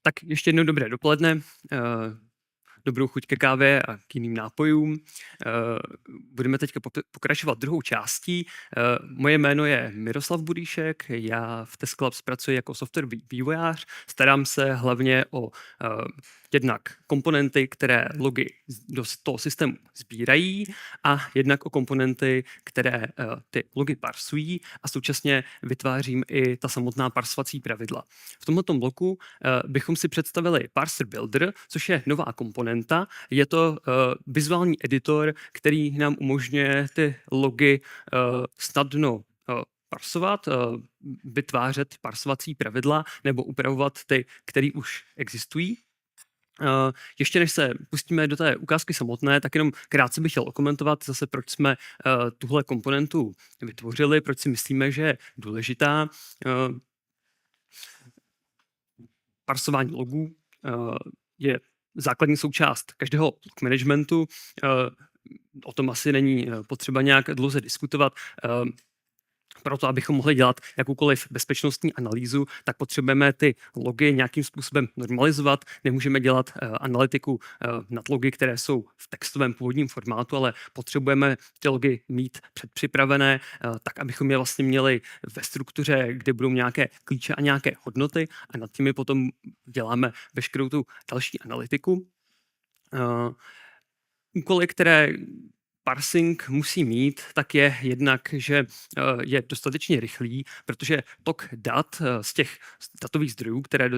Tak ještě jednou dobré dopoledne, dobrou chuť ke kávě a k jiným nápojům. Budeme teďka pokračovat druhou částí. Moje jméno je Miroslav Budíšek, já v Test Labs pracuji jako software vývojář, starám se hlavně o jednak komponenty, které logy do toho systému sbírají a jednak o komponenty, které ty logy parsují a současně vytvářím i ta samotná parsovací pravidla. V tomto bloku bychom si představili Parser Builder, což je nová komponenta. Je to vizuální editor, který nám umožňuje ty logy snadno parsovat, vytvářet parsovací pravidla nebo upravovat ty, které už existují. Ještě než se pustíme do té ukázky samotné, tak jenom krátce bych chtěl okomentovat zase, proč jsme tuhle komponentu vytvořili, proč si myslíme, že je důležitá. Parsování logů je základní součást každého log managementu. O tom asi není potřeba nějak dlouze diskutovat. Proto, abychom mohli dělat jakoukoliv bezpečnostní analýzu, tak potřebujeme ty logy nějakým způsobem normalizovat. Nemůžeme dělat analytiku nad logy, které jsou v textovém původním formátu, ale potřebujeme ty logy mít předpřipravené, tak abychom je vlastně měli ve struktuře, kde budou nějaké klíče a nějaké hodnoty a nad těmi potom děláme veškerou tu další analytiku. Úkoly, které parsing musí mít, tak je jednak, že je dostatečně rychlý, protože tok dat z těch datových zdrojů, které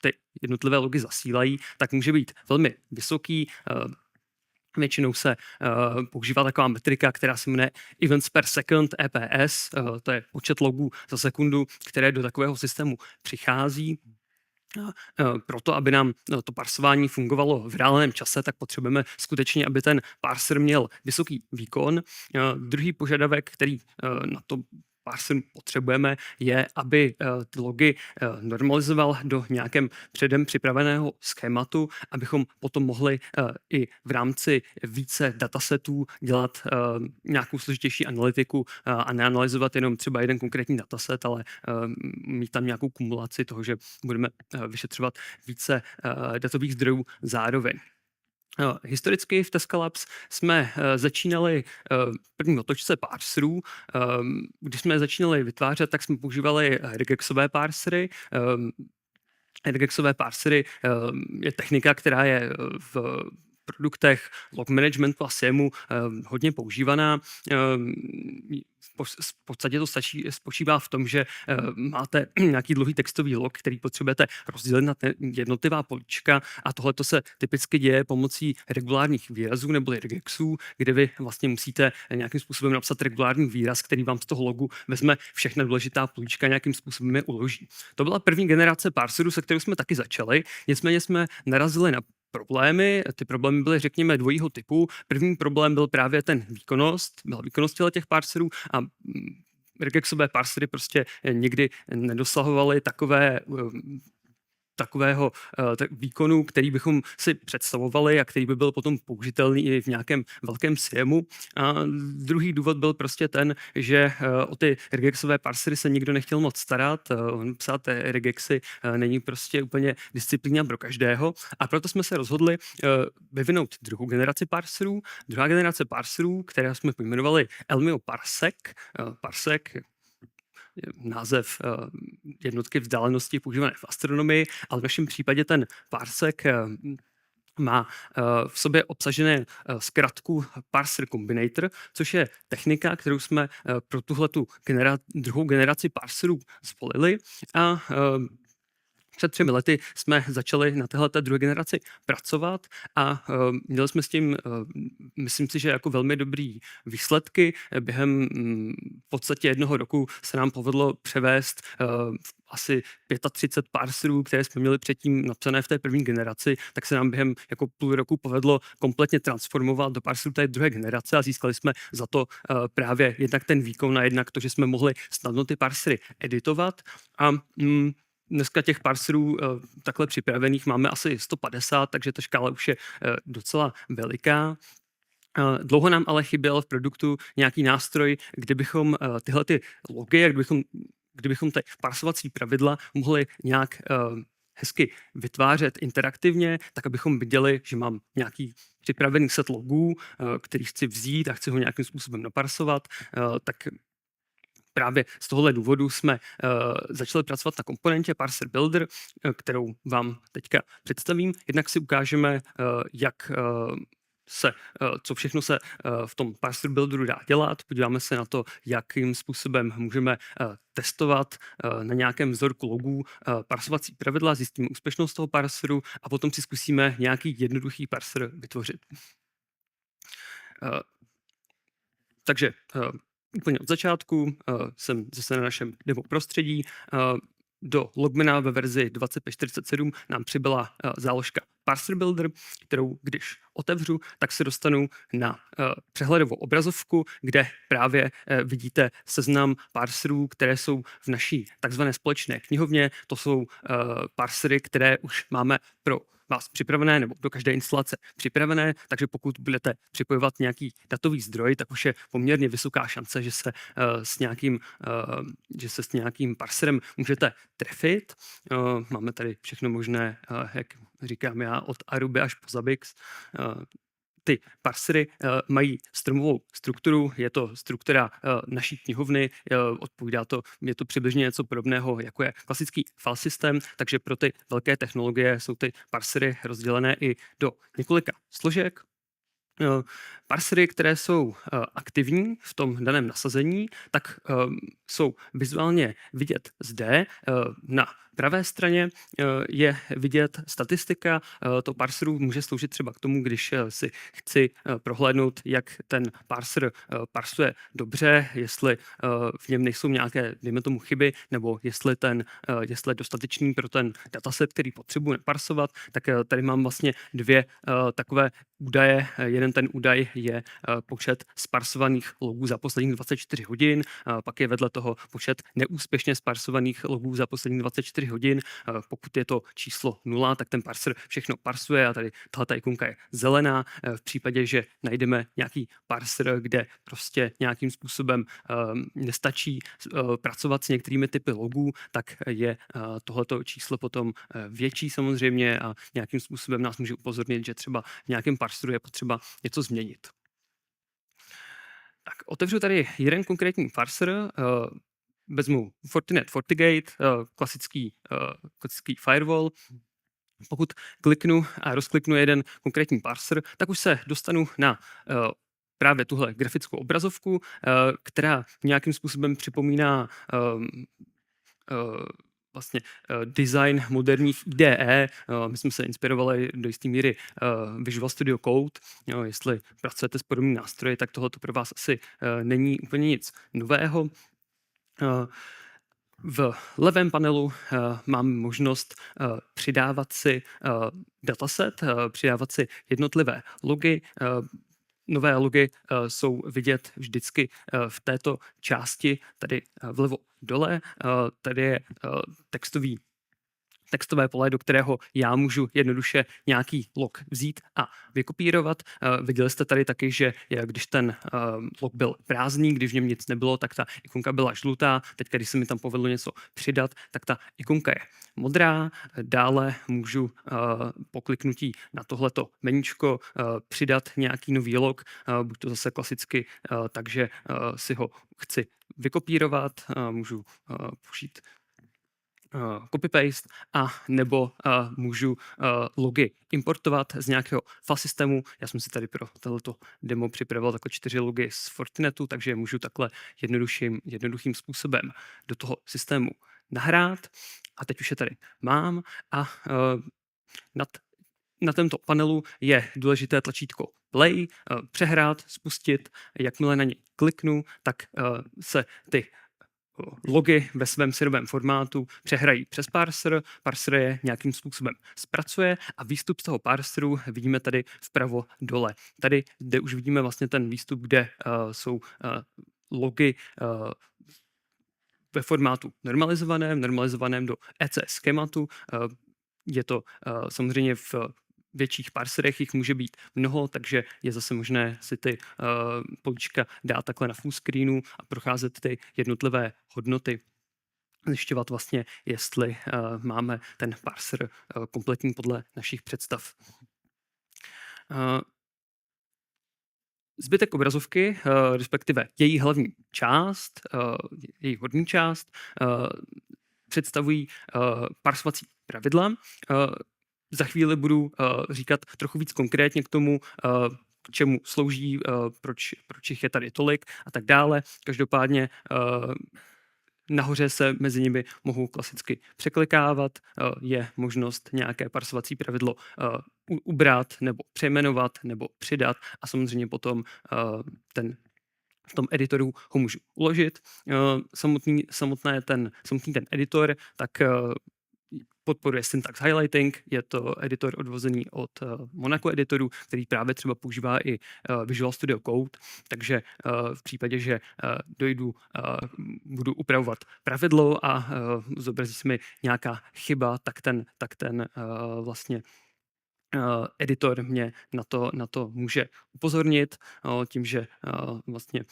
ty jednotlivé logy zasílají, tak může být velmi vysoký. Většinou se používá taková metrika, která se jmenuje Events per Second, EPS, to je počet logů za sekundu, které do takového systému přichází. Proto, aby nám to parsování fungovalo v reálném čase, tak potřebujeme skutečně, aby ten parser měl vysoký výkon. Druhý požadavek, který na to parser potřebujeme, je, aby ty logy normalizoval do nějakém předem připraveného schématu, abychom potom mohli i v rámci více datasetů dělat nějakou složitější analytiku a neanalyzovat jenom třeba jeden konkrétní dataset, ale mít tam nějakou kumulaci toho, že budeme vyšetřovat více datových zdrojů zároveň. Historicky v Test Labs jsme začínali první otočce parserů. Když jsme začínali vytvářet, tak jsme používali regexové parsery. Regexové parsery je technika, která je v produktech log managementu a SIEMu hodně používaná. V podstatě to spočívá v tom, že máte nějaký dlouhý textový log, který potřebujete rozdělit na jednotlivá políčka a tohle se typicky děje pomocí regulárních výrazů nebo regexů, kde vy vlastně musíte nějakým způsobem napsat regulární výraz, který vám z toho logu vezme všechna důležitá políčka a nějakým způsobem je uloží. To byla první generace parserů, se kterou jsme taky začali, nicméně jsme narazili na problémy. Ty problémy byly, řekněme, dvojího typu. První problém byl právě byla výkonnost těch parserů a regexové parsery prostě nikdy nedosahovaly takového výkonu, který bychom si představovali a který by byl potom použitelný i v nějakém velkém SIEMu. A druhý důvod byl prostě ten, že o ty regexové parsery se nikdo nechtěl moc starat. Psát regexy není prostě úplně disciplína pro každého a proto jsme se rozhodli vyvinout druhou generaci parserů. Druhá generace parserů, které jsme pojmenovali Elmio Parsec. Parsec název jednotky vzdálenosti používané v astronomii, ale v našem případě ten parsec má v sobě obsažené zkratku Parser Combinator, což je technika, kterou jsme pro tuhletu druhou generaci parserů zvolili a před 3 lety jsme začali na téhleté druhé generaci pracovat a měli jsme s tím, myslím si, že jako velmi dobrý výsledky. Během v podstatě 1 roku se nám povedlo převést asi 35 parserů, které jsme měli předtím napsané v té první generaci, tak se nám během jako půl roku povedlo kompletně transformovat do parserů té druhé generace a získali jsme za to právě jednak ten výkon a jednak to, že jsme mohli snadno ty parsery editovat a dneska těch parserů takhle připravených máme asi 150, takže ta škála už je docela veliká. Dlouho nám ale chyběl v produktu nějaký nástroj, kde bychom tyhle ty logy, kdybychom ty parsovací pravidla mohli nějak hezky vytvářet interaktivně, tak abychom viděli, že mám nějaký připravený set logů, který chci vzít a chci ho nějakým způsobem naparsovat, tak právě z tohohle důvodu jsme začali pracovat na komponentě Parser Builder, kterou vám teďka představím. Jednak si ukážeme, co všechno se v tom Parser Builderu dá dělat. Podíváme se na to, jakým způsobem můžeme testovat na nějakém vzorku logů parsovací pravidla, zjistíme úspěšnost toho parseru a potom si zkusíme nějaký jednoduchý parser vytvořit. Takže úplně od začátku jsem zase na našem demo prostředí. Do Logmana ve verzi 2547 nám přibyla záložka Parser Builder, kterou když otevřu, tak se dostanu na přehledovou obrazovku, kde právě vidíte seznam parserů, které jsou v naší takzvané společné knihovně. To jsou parsery, které už máme pro vás připravené, nebo do každé instalace připravené, takže pokud budete připojovat nějaký datový zdroj, tak už je poměrně vysoká šance, že se s nějakým parserem můžete trefit. Máme tady všechno možné, jak říkám já, od Aruby až po Zabbix. Ty parsery mají stromovou strukturu, je to struktura naší knihovny, je to přibližně něco podobného, jako je klasický file systém, takže pro ty velké technologie jsou ty parsery rozdělené i do několika složek. Parsery, které jsou aktivní v tom daném nasazení, tak jsou vizuálně vidět zde. Na pravé straně je vidět statistika. To parseru může sloužit třeba k tomu, když si chci prohlédnout, jak ten parser parsuje dobře, jestli v něm nejsou nějaké, dejme tomu, chyby, nebo jestli je dostatečný pro ten dataset, který potřebuji naparsovat. Tak tady mám vlastně dvě takové údaje. Jeden ten údaj je počet sparsovaných logů za posledních 24 hodin, pak je vedle toho počet neúspěšně sparsovaných logů za posledních 24 hodin. Pokud je to číslo 0, tak ten parser všechno parsuje a tady tato ikonka je zelená. V případě, že najdeme nějaký parser, kde prostě nějakým způsobem nestačí pracovat s některými typy logů, tak je tohleto číslo potom větší samozřejmě a nějakým způsobem nás může upozornit, že třeba v nějakém parseru je potřeba něco změnit. Tak otevřu tady jeden konkrétní parser, vezmu Fortinet FortiGate, klasický firewall. Pokud kliknu a rozkliknu jeden konkrétní parser, tak už se dostanu na právě tuhle grafickou obrazovku, která nějakým způsobem připomíná vlastně design moderních IDE. My jsme se inspirovali do jisté míry Visual Studio Code. Jestli pracujete s podobnými nástroji, tak tohle pro vás asi není úplně nic nového. V levém panelu mám možnost přidávat si dataset, přidávat si jednotlivé logy. Nové logy jsou vidět vždycky v této části, tady vlevo dole. Tady je textové pole, do kterého já můžu jednoduše nějaký log vzít a vykopírovat. Viděli jste tady taky, že když ten log byl prázdný, když v něm nic nebylo, tak ta ikonka byla žlutá. Teď, když se mi tam povedlo něco přidat, tak ta ikonka je modrá. Dále můžu po kliknutí na tohleto meníčko přidat nějaký nový log, buď to zase klasicky, takže si ho chci vykopírovat, můžu použít copy-paste a nebo můžu logy importovat z nějakého file systému. Já jsem si tady pro tohleto demo připravil takhle 4 logy z Fortinetu, takže je můžu takhle jednoduchým způsobem do toho systému nahrát. A teď už je tady mám a na tomto panelu je důležité tlačítko play, přehrát, spustit. Jakmile na ně kliknu, tak se ty logy ve svém syrovém formátu přehrají přes parser, parser je nějakým způsobem zpracuje a výstup z toho parseru vidíme tady vpravo dole. Tady, kde už vidíme vlastně ten výstup, kde jsou logy ve formátu normalizovaném do EC schématu. Je to samozřejmě v větších parserech, jich může být mnoho, takže je zase možné si ty políčka dát takhle na full screenu a procházet ty jednotlivé hodnoty. zjišťovat vlastně, jestli máme ten parser kompletní podle našich představ. Zbytek obrazovky, respektive její hlavní část, její horní část, představují parsovací pravidla. Za chvíli budu říkat trochu víc konkrétně k tomu, k čemu slouží, proč jich je tady tolik a tak dále. Každopádně nahoře se mezi nimi mohou klasicky překlikávat, je možnost nějaké parsovací pravidlo ubrat nebo přejmenovat nebo přidat a samozřejmě potom v tom editoru ho můžu uložit. Samotný ten editor tak podporuje syntax highlighting, je to editor odvozený od Monaco editoru, který právě třeba používá i Visual Studio Code, takže v případě, že budu upravovat pravidlo a zobrazí se mi nějaká chyba, tak ten vlastně editor mě na to může upozornit tím, že vlastně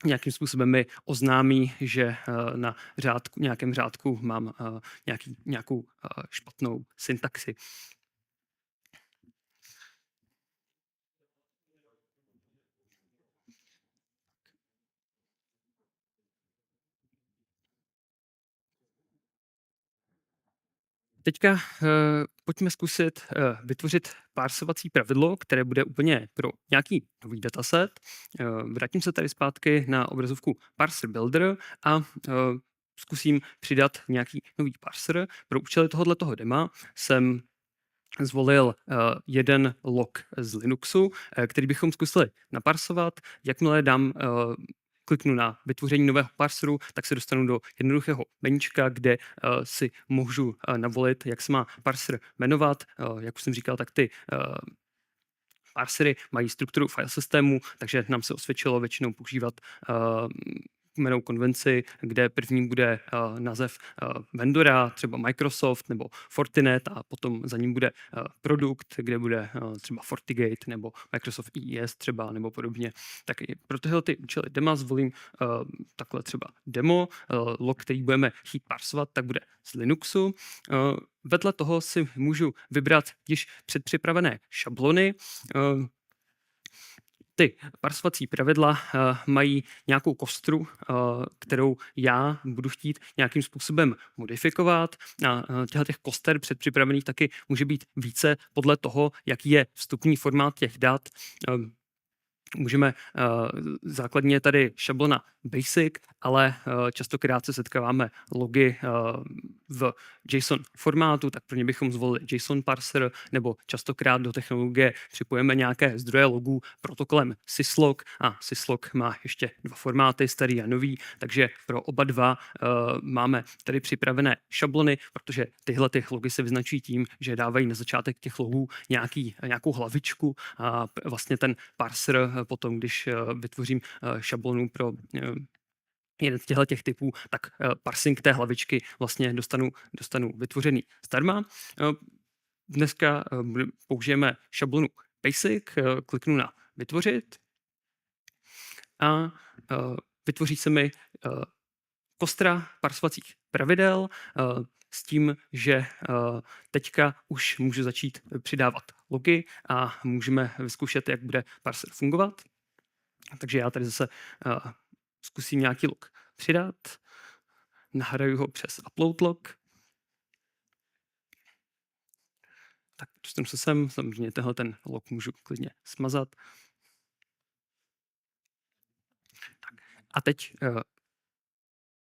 nějakým způsobem mi oznámí, že na nějakém řádku mám nějakou špatnou syntaxi. Teďka pojďme zkusit vytvořit parsovací pravidlo, které bude úplně pro nějaký nový dataset. Vrátím se tady zpátky na obrazovku Parser Builder a zkusím přidat nějaký nový parser. Pro účely tohoto dema jsem zvolil jeden log z Linuxu, který bychom zkusili naparsovat. Jakmile kliknu na vytvoření nového parseru, tak se dostanu do jednoduchého meníčka, kde si můžu navolit, jak se má parser jmenovat. Jak už jsem říkal, tak ty parsery mají strukturu file systému, takže nám se osvědčilo většinou používat jmenou konvenci, kde první bude název vendora, třeba Microsoft nebo Fortinet a potom za ním bude produkt, kde bude třeba FortiGate nebo Microsoft IIS třeba nebo podobně. Tak i pro tyhle ty účely dema zvolím takhle třeba demo, log, který budeme chtít parsovat, tak bude z Linuxu. Vedle toho si můžu vybrat již předpřipravené šablony. Ty parsovací pravidla mají nějakou kostru, kterou já budu chtít nějakým způsobem modifikovat. A těch koster předpřipravených taky může být více podle toho, jaký je vstupní formát těch dat. Můžeme základně tady šablona basic, ale častokrát se setkáváme logy v JSON formátu, tak pro ně bychom zvolili JSON parser, nebo častokrát do technologie připojeme nějaké zdroje logů protokolem syslog a syslog má ještě dva formáty, starý a nový, takže pro oba dva máme tady připravené šablony, protože tyhle logy se vyznačují tím, že dávají na začátek těch logů nějakou hlavičku a vlastně ten parser potom, když vytvořím šablonu pro jeden z těchto typů, tak parsing té hlavičky vlastně dostanu vytvořený zdarma. Dneska použijeme šablonu Basic, kliknu na vytvořit a vytvoří se mi kostra parsovacích pravidel s tím, že teďka už můžu začít přidávat logy a můžeme vyzkoušet, jak bude parser fungovat. Takže já tady zase zkusím nějaký log přidat, nahraju ho přes upload log. Tak dostanu se sem, samozřejmě ten log můžu klidně smazat. Tak. A teď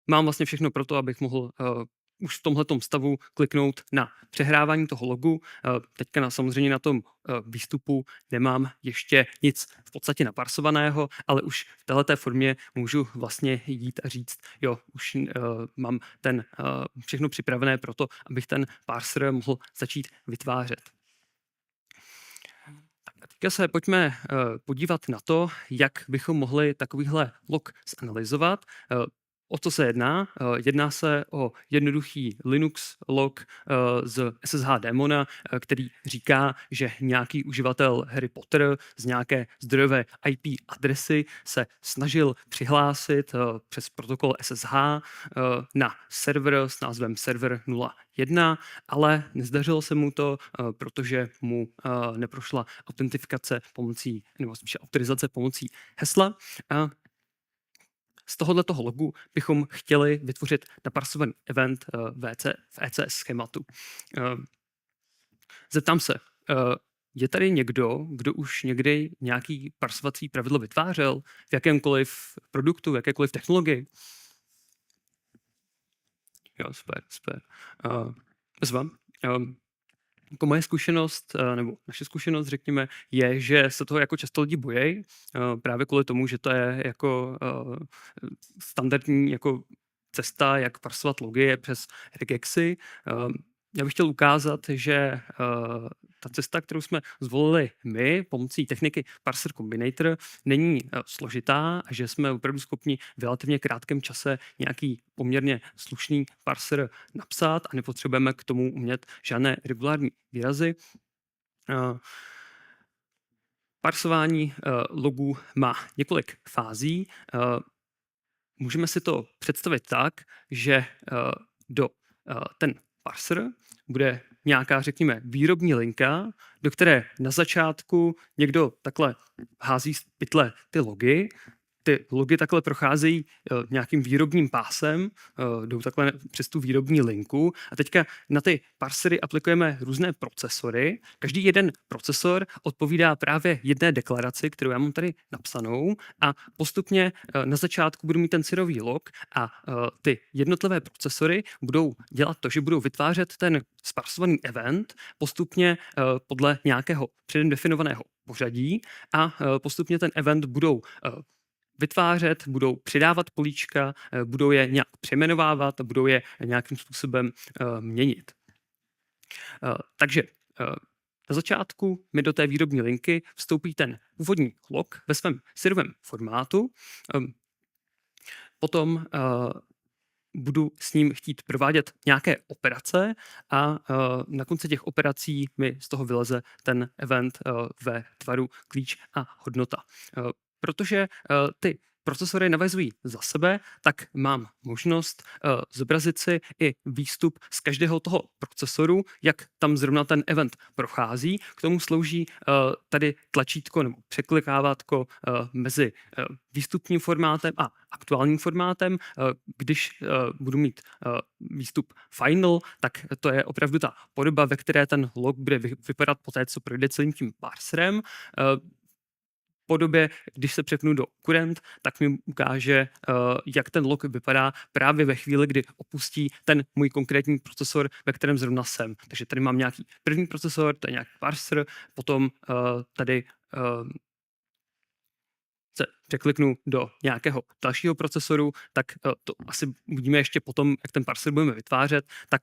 mám vlastně všechno pro to, abych mohl už v tomhletom stavu kliknout na přehrávání toho logu. Teďka samozřejmě na tom výstupu nemám ještě nic v podstatě naparsovaného, ale už v této formě můžu vlastně jít a říct, jo, už mám všechno připravené pro to, abych ten parser mohl začít vytvářet. Tak teďka se pojďme podívat na to, jak bychom mohli takovýhle log zanalyzovat. O co se jedná? Jedná se o jednoduchý Linux log z SSH daemona, který říká, že nějaký uživatel Harry Potter z nějaké zdrojové IP adresy se snažil přihlásit přes protokol SSH na server s názvem server 01, ale nezdařilo se mu to, protože mu neprošla autentifikace pomocí, nebo spíše autorizace pomocí hesla. Z tohoto logu bychom chtěli vytvořit naparsovaný event v ECS schématu. Zeptám se, je tady někdo, kdo už někdy nějaký parsovací pravidlo vytvářel v jakémkoliv produktu, v jakékoliv technologii? Jo, super. Zvám. Jako moje zkušenost, nebo naše zkušenost, řekněme, je, že se toho jako často lidi bojí, právě kvůli tomu, že to je jako standardní jako cesta, jak parsovat logy přes regexy. Já bych chtěl ukázat, že ta cesta, kterou jsme zvolili my pomocí techniky Parser Combinator, není složitá a že jsme opravdu schopni v relativně krátkém čase nějaký poměrně slušný parser napsat a nepotřebujeme k tomu umět žádné regulární výrazy. Parsování logů má několik fází. Můžeme si to představit tak, že do ten parser bude nějaká, řekněme, výrobní linka, do které na začátku někdo takhle hází z pytle ty logy. Ty logy takhle procházejí nějakým výrobním pásem, jdou takhle přes tu výrobní linku a teďka na ty parsery aplikujeme různé procesory. Každý jeden procesor odpovídá právě jedné deklaraci, kterou já mám tady napsanou a postupně na začátku budu mít ten syrový log a ty jednotlivé procesory budou dělat to, že budou vytvářet ten sparsovaný event postupně podle nějakého předem definovaného pořadí a postupně ten event budou vytvářet, budou přidávat políčka, budou je nějak přejmenovávat a budou je nějakým způsobem měnit. Takže na začátku mi do té výrobní linky vstoupí ten původní log ve svém syrovém formátu. Potom budu s ním chtít provádět nějaké operace a na konci těch operací mi z toho vyleze ten event ve tvaru klíč a hodnota. Protože ty procesory navazují za sebe, tak mám možnost zobrazit si i výstup z každého toho procesoru, jak tam zrovna ten event prochází. K tomu slouží tady tlačítko nebo překlikávátko mezi výstupním formátem a aktuálním formátem. Když budu mít výstup final, tak to je opravdu ta podoba, ve které ten log bude vypadat poté, co projde celým tím parserem. Podobě, když se přepnu do current, tak mi ukáže, jak ten log vypadá právě ve chvíli, kdy opustí ten můj konkrétní procesor, ve kterém zrovna jsem. Takže tady mám nějaký první procesor, to je nějaký parser, potom tady se překliknu do nějakého dalšího procesoru, tak to asi uvidíme ještě potom, jak ten parser budeme vytvářet, tak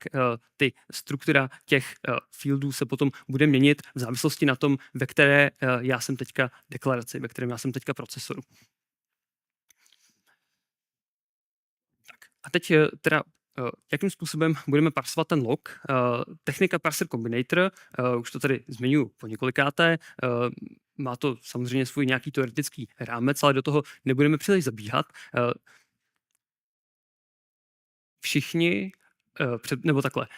ty struktura těch fieldů se potom bude měnit v závislosti na tom, ve které já jsem teďka deklaraci, ve kterém já jsem teďka procesoru. Tak. A teď teda jakým způsobem budeme parsovat ten log. Technika Parser Combinator, už to tady zmiňuji po několikáté, má to samozřejmě svůj nějaký teoretický rámec, ale do toho nebudeme příliš zabíhat. Všichni, nebo takhle,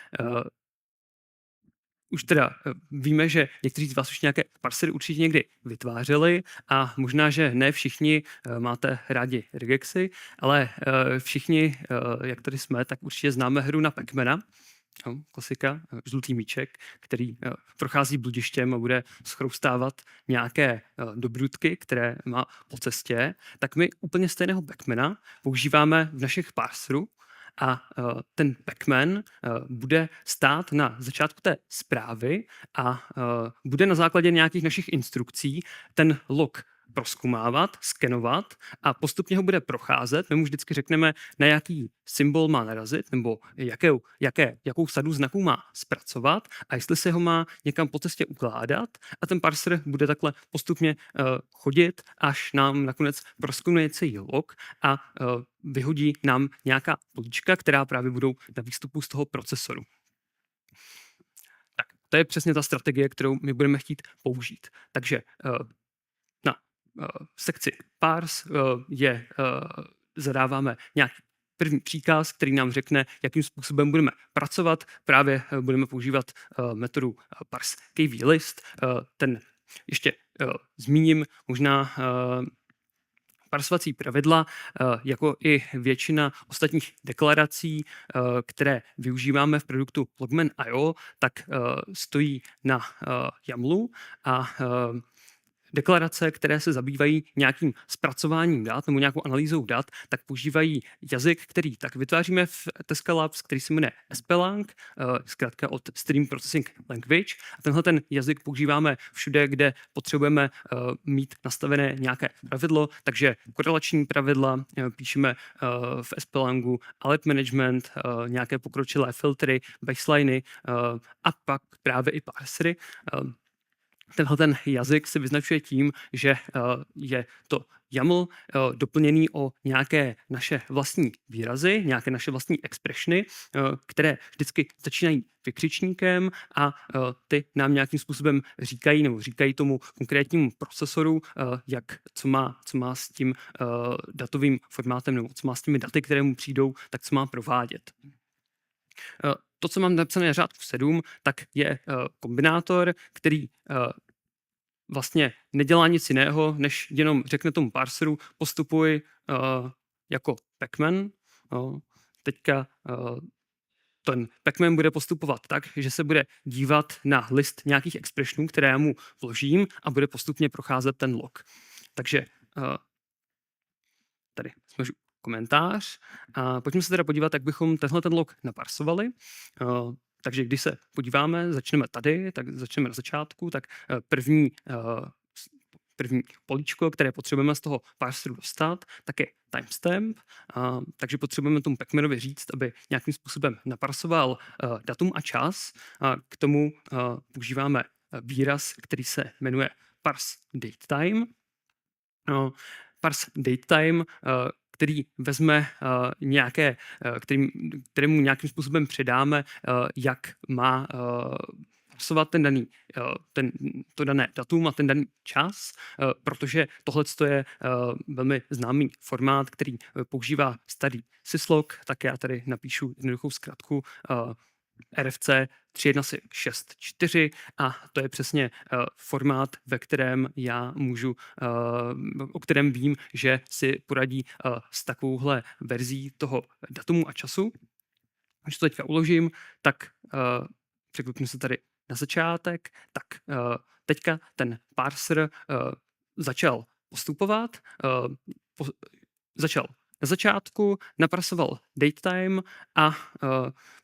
už teda víme, že někteří z vás už nějaké parsery určitě někdy vytvářeli a možná, že ne všichni máte rádi regexy, ale všichni, jak tady jsme, tak určitě známe hru na Pac-Mana, klasika, žlutý míček, který prochází bludištěm a bude schroustávat nějaké dobrutky, které má po cestě, tak my úplně stejného Pac-Mana používáme v našich parserů a ten Pac-Man bude stát na začátku té zprávy a bude na základě nějakých našich instrukcí ten log prozkoumávat, skenovat a postupně ho bude procházet. My mu vždycky řekneme, na jaký symbol má narazit nebo jakou sadu znaků má zpracovat a jestli se ho má někam po cestě ukládat a ten parser bude takhle postupně chodit, až nám nakonec prozkoumuje celý log a vyhodí nám nějaká políčka, která právě budou na výstupu z toho procesoru. Tak, to je přesně ta strategie, kterou my budeme chtít použít. Takže na sekci parse zadáváme nějaký první příkaz, který nám řekne, jakým způsobem budeme pracovat. Právě budeme používat metodu parse kv list. Ten ještě zmíním možná parsovací pravidla, jako i většina ostatních deklarací, které využíváme v produktu Logman.io, tak stojí na YAMLu a deklarace, které se zabývají nějakým zpracováním dat nebo nějakou analýzou dat, tak používají jazyk, který tak vytváříme v Tesca Labs, který se jmenuje SPLang, zkrátka od Stream Processing Language. A tenhle ten jazyk používáme všude, kde potřebujeme mít nastavené nějaké pravidlo, takže korelační pravidla píšeme v SPLangu, alert management, nějaké pokročilé filtry, baseliny a pak právě i parsery. Tenhle ten jazyk se vyznačuje tím, že je to YAML doplněný o nějaké naše vlastní výrazy, nějaké naše vlastní expressiony, které vždycky začínají vykřičníkem a ty nám nějakým způsobem říkají tomu konkrétnímu procesoru, co má s tím datovým formátem nebo co má s těmi daty, které mu přijdou, tak co má provádět. To, co mám napsané na řádku 7, tak je kombinátor, který vlastně nedělá nic jiného, než jenom řekne tomu parseru, postupuj jako pacman. Teďka ten pacman bude postupovat tak, že se bude dívat na list nějakých expressionů, které já mu vložím a bude postupně procházet ten log. Takže tady smažu komentář. A pojďme se teda podívat, jak bychom tenhle ten log naparsovali. Takže když se podíváme, začneme tady, tak začneme na začátku, tak první políčko, které potřebujeme z toho parseru dostat, tak je timestamp, takže potřebujeme tomu pacmanovi říct, aby nějakým způsobem naparsoval datum a čas. K tomu používáme výraz, který se jmenuje parse datetime. Parse datetime, který vezme kterému nějakým způsobem předáme, jak má parsovat to dané datum a ten daný čas, protože tohle je velmi známý formát, který používá starý syslog, tak já tady napíšu jednoduchou zkratku RFC 3164 a to je přesně formát, ve kterém já o kterém vím, že si poradí s takovouhle verzí toho datumu a času. Když to teďka uložím, tak překliknu se tady na začátek, tak teďka ten parser začal postupovat, začal na začátku, naparsoval datetime a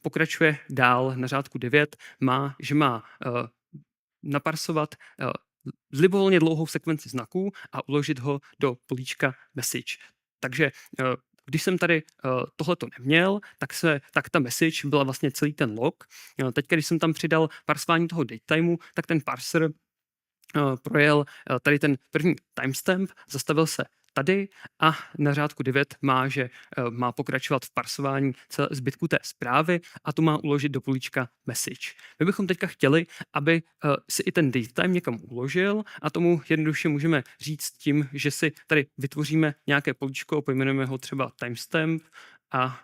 pokračuje dál na řádku 9, že má naparsovat libovolně dlouhou sekvenci znaků a uložit ho do políčka message. Takže když jsem tady tohleto neměl, tak ta message byla vlastně celý ten log. Teď, když jsem tam přidal parsování toho datetimeu, tak ten parser projel tady ten první timestamp, zastavil se tady a na řádku 9 že má pokračovat v parsování zbytku té zprávy a to má uložit do políčka message. My bychom teďka chtěli, aby si i ten datetime někam uložil a tomu jednoduše můžeme říct tím, že si tady vytvoříme nějaké políčko, pojmenujeme ho třeba timestamp a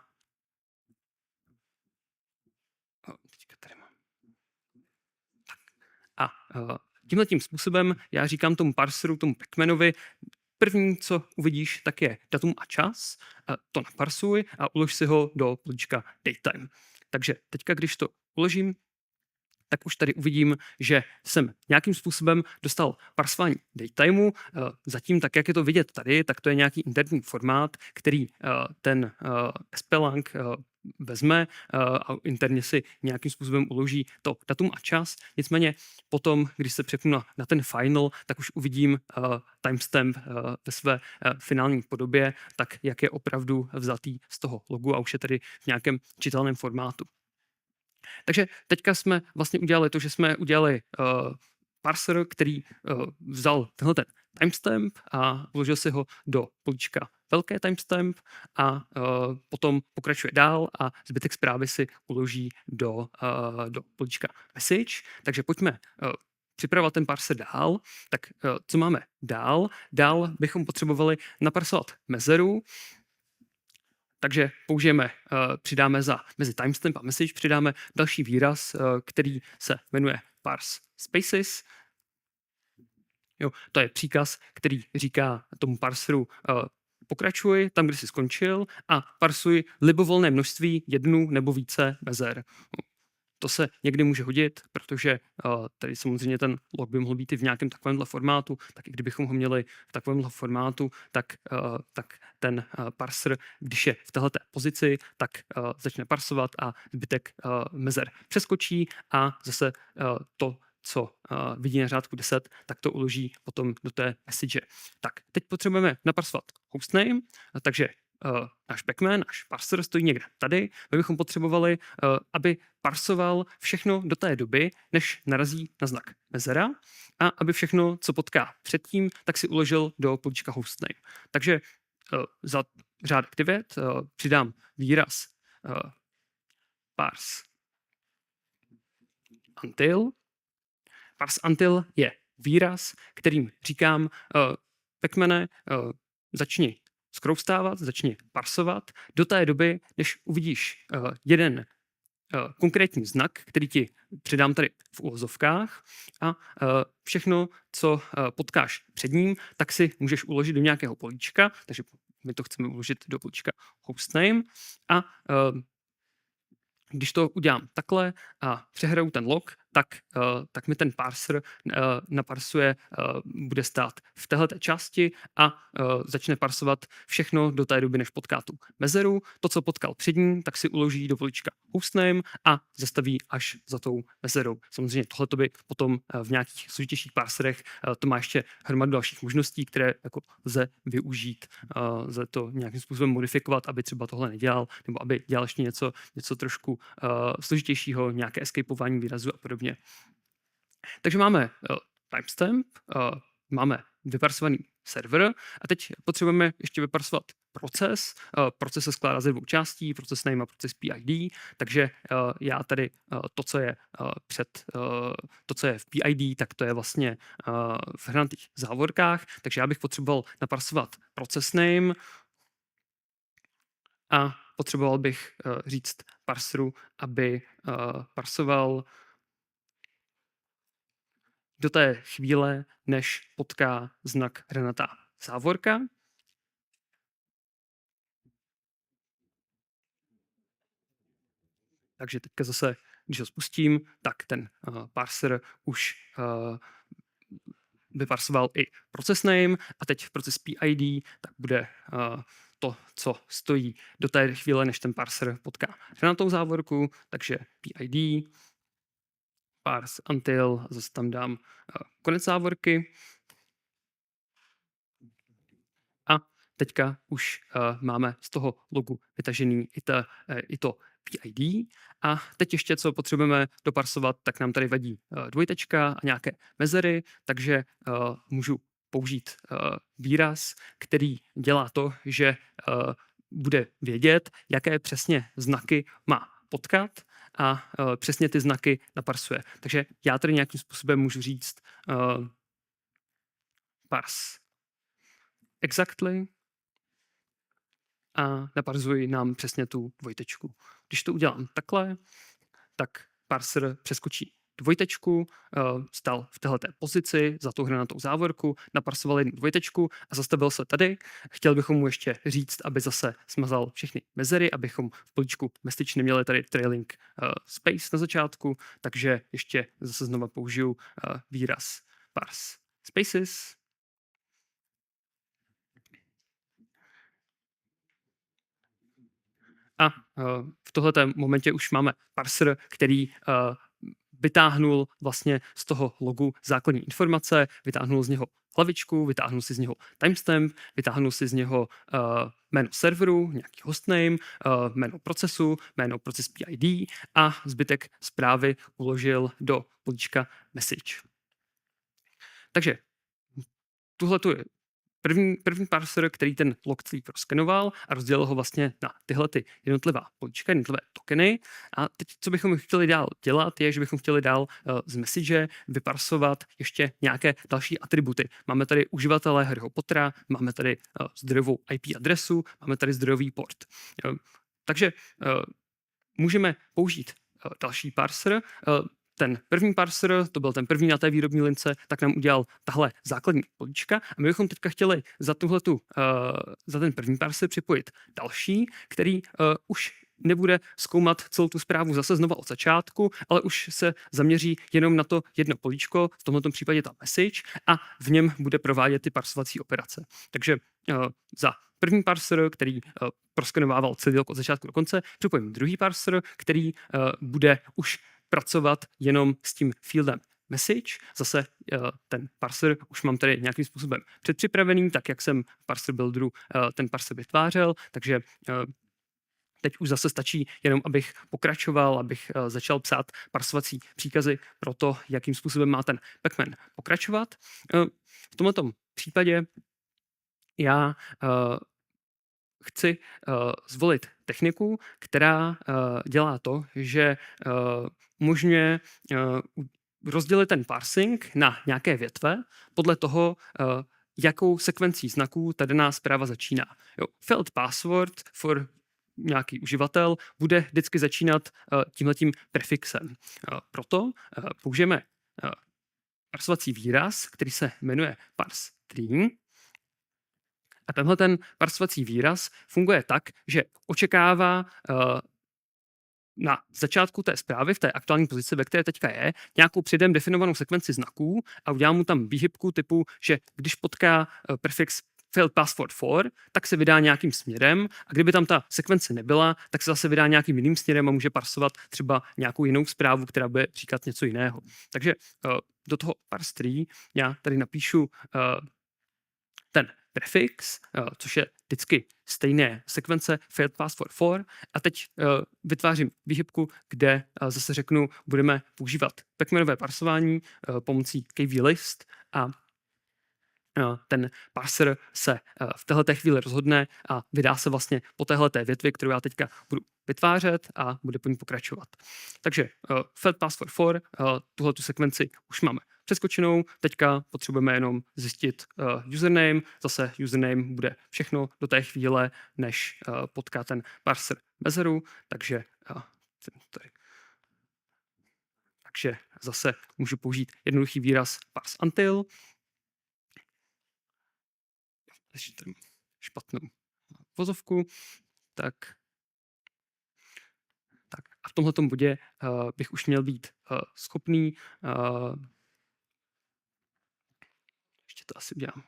teďka tady mám. A tímhletím způsobem já říkám tomu parseru, tomu pacmanovi, první, co uvidíš, tak je datum a čas, to naparsuj a ulož si ho do políčka datetime. Takže teďka, když to uložím, tak už tady uvidím, že jsem nějakým způsobem dostal parsování datetimeu. Zatím, tak jak je to vidět tady, tak to je nějaký interní formát, který ten SPLang vezme a interně si nějakým způsobem uloží to datum a čas. Nicméně potom, když se přepnu na ten final, tak už uvidím timestamp ve své finální podobě, tak jak je opravdu vzatý z toho logu a už je tedy v nějakém čitelném formátu. Takže teďka jsme vlastně udělali to, že jsme udělali parser, který vzal tenhle ten timestamp a vložil si ho do políčka velké timestamp a potom pokračuje dál a zbytek zprávy si uloží do políčka message. Takže pojďme připravovat ten parser dál. Tak co máme dál? Dál bychom potřebovali naparsovat mezeru, takže použijeme, přidáme mezi timestamp a message přidáme další výraz, který se jmenuje parse spaces. Jo, to je příkaz, který říká tomu parseru pokračuj tam, kde jsi skončil a parsuj libovolné množství jednu nebo více mezer. To se někdy může hodit, protože tady samozřejmě ten log by mohl být i v nějakém takovémhle formátu, tak i kdybychom ho měli v takovémhle formátu, tak ten parser, když je v této pozici, tak začne parsovat a zbytek mezer přeskočí a zase to, co vidí na řádku 10, tak to uloží potom do té message. Tak, teď potřebujeme naparsovat hostname, takže náš pacman, náš parser stojí někde tady. My bychom potřebovali, aby parsoval všechno do té doby, než narazí na znak mezera a aby všechno, co potká předtím, tak si uložil do políčka hostname. Takže za řádek 9 přidám výraz parse until. Parse until je výraz, kterým říkám pacmane, začni skroustávat, začni parsovat do té doby, než uvidíš jeden konkrétní znak, který ti přidám tady v uvozovkách a všechno, co potkáš před ním, tak si můžeš uložit do nějakého políčka, takže my to chceme uložit do políčka hostname a když to udělám takhle a přehraju ten log, tak mi ten parser naparsuje, bude stát v téhleté části a začne parsovat všechno do té doby, než potká tu mezeru. To, co potkal před ním, tak si uloží do políčka hostname a zastaví až za tou mezerou. Samozřejmě tohle by potom v nějakých složitějších parserech to má ještě hromadu dalších možností, které jako lze využít, lze to nějakým způsobem modifikovat, aby třeba tohle nedělal, nebo aby dělal ještě něco trošku složitějšího, nějaké escapeování výrazu a podobně. Takže máme timestamp, máme vyparsovaný server a teď potřebujeme ještě vyparsovat proces. Proces se skládá ze dvou částí, proces name a proces PID, takže já tady to, co je v PID, tak to je vlastně v hranatých závorkách, takže já bych potřeboval naparsovat proces name a potřeboval bych říct parseru, aby parsoval do té chvíle, než potká znak hranatá závorka. Takže teďka zase, když ho spustím, tak ten parser už vyparsoval i process name a teď v proces PID tak bude to, co stojí do té chvíle, než ten parser potká hranatou závorku, takže PID, parse until, zase tam dám konec závorky. A teďka už máme z toho logu vytažený i to PID. A teď ještě, co potřebujeme doparsovat, tak nám tady vadí dvojtečka a nějaké mezery, takže můžu použít výraz, který dělá to, že bude vědět, jaké přesně znaky má potkat a přesně ty znaky naparsuje. Takže já tady nějakým způsobem můžu říct parse exactly a naparzuji nám přesně tu dvojtečku. Když to udělám takhle, tak parser přeskočí dvojtečku, stál v téhleté pozici za tou hranatou závorku, naparsoval jednu dvojtečku a zastavil se tady. Chtěl bychom mu ještě říct, aby zase smazal všechny mezery, abychom v políčku message neměli tady trailing space na začátku, takže ještě zase znova použiju výraz parse spaces. A v tohleto momentě už máme parser, který vytáhnul vlastně z toho logu základní informace, vytáhnul z něho hlavičku, vytáhnul si z něho timestamp, vytáhnul si z něho jméno serveru, nějaký hostname, jméno procesu, jméno proces PID a zbytek zprávy uložil do políčka message. Takže tuhle tu je první parser, který ten log celý proskenoval a rozdělil ho vlastně na tyhle ty jednotlivá políčka, jednotlivé tokeny. A teď, co bychom chtěli dál dělat, je, že bychom chtěli dál z message vyparsovat ještě nějaké další atributy. Máme tady uživatele Harryho Pottera, máme tady zdrojovou IP adresu, máme tady zdrojový port. Takže můžeme použít další parser. Ten první parser, to byl ten první na té výrobní lince, tak nám udělal tahle základní políčka a my bychom teďka chtěli za ten první parser připojit další, který už nebude zkoumat celou tu zprávu zase znova od začátku, ale už se zaměří jenom na to jedno políčko, v tomto případě ta message, a v něm bude provádět ty parsovací operace. Takže za první parser, který proskenovával celý log od začátku do konce, připojím druhý parser, který bude už pracovat jenom s tím fieldem message. Zase ten parser už mám tady nějakým způsobem předpřipravený, tak jak jsem v parser builderu ten parser vytvářel, takže teď už zase stačí jenom, abych pokračoval, abych začal psát parsovací příkazy pro to, jakým způsobem má ten Pacman pokračovat. V tomto případě já chci zvolit techniku, která dělá to, že umožňuje rozdělit ten parsing na nějaké větve podle toho, jakou sekvencí znaků ta daná zpráva začíná. Failed password for nějaký uživatel bude vždycky začínat tímhletím prefixem. Proto použijeme parsovací výraz, který se jmenuje parseTree. A tenhle ten parsovací výraz funguje tak, že očekává na začátku té zprávy, v té aktuální pozici, ve které teďka je, nějakou předem definovanou sekvenci znaků a udělá mu tam výhybku typu, že když potká prefix failed password for, tak se vydá nějakým směrem a kdyby tam ta sekvence nebyla, tak se zase vydá nějakým jiným směrem a může parsovat třeba nějakou jinou zprávu, která bude říkat něco jiného. Takže do toho parseTree já tady napíšu ten prefix, což je vždycky stejné sekvence failed password for, a teď vytvářím výhybku, kde zase řeknu, budeme používat pacmanové parsování pomocí kvlist a ten parser se v téhleté chvíli rozhodne a vydá se vlastně po téhleté větvi, kterou já teďka budu vytvářet a bude po ní pokračovat. Takže failed password for, tuhletu sekvenci už máme přeskočenou, teďka potřebujeme jenom zjistit username, zase username bude všechno do té chvíle, než potká ten parser mezeru, takže zase můžu použít jednoduchý výraz parse until, špatnou vozovku, tak a v tomhletom bodě bych už měl být schopný, ještě to asi udělám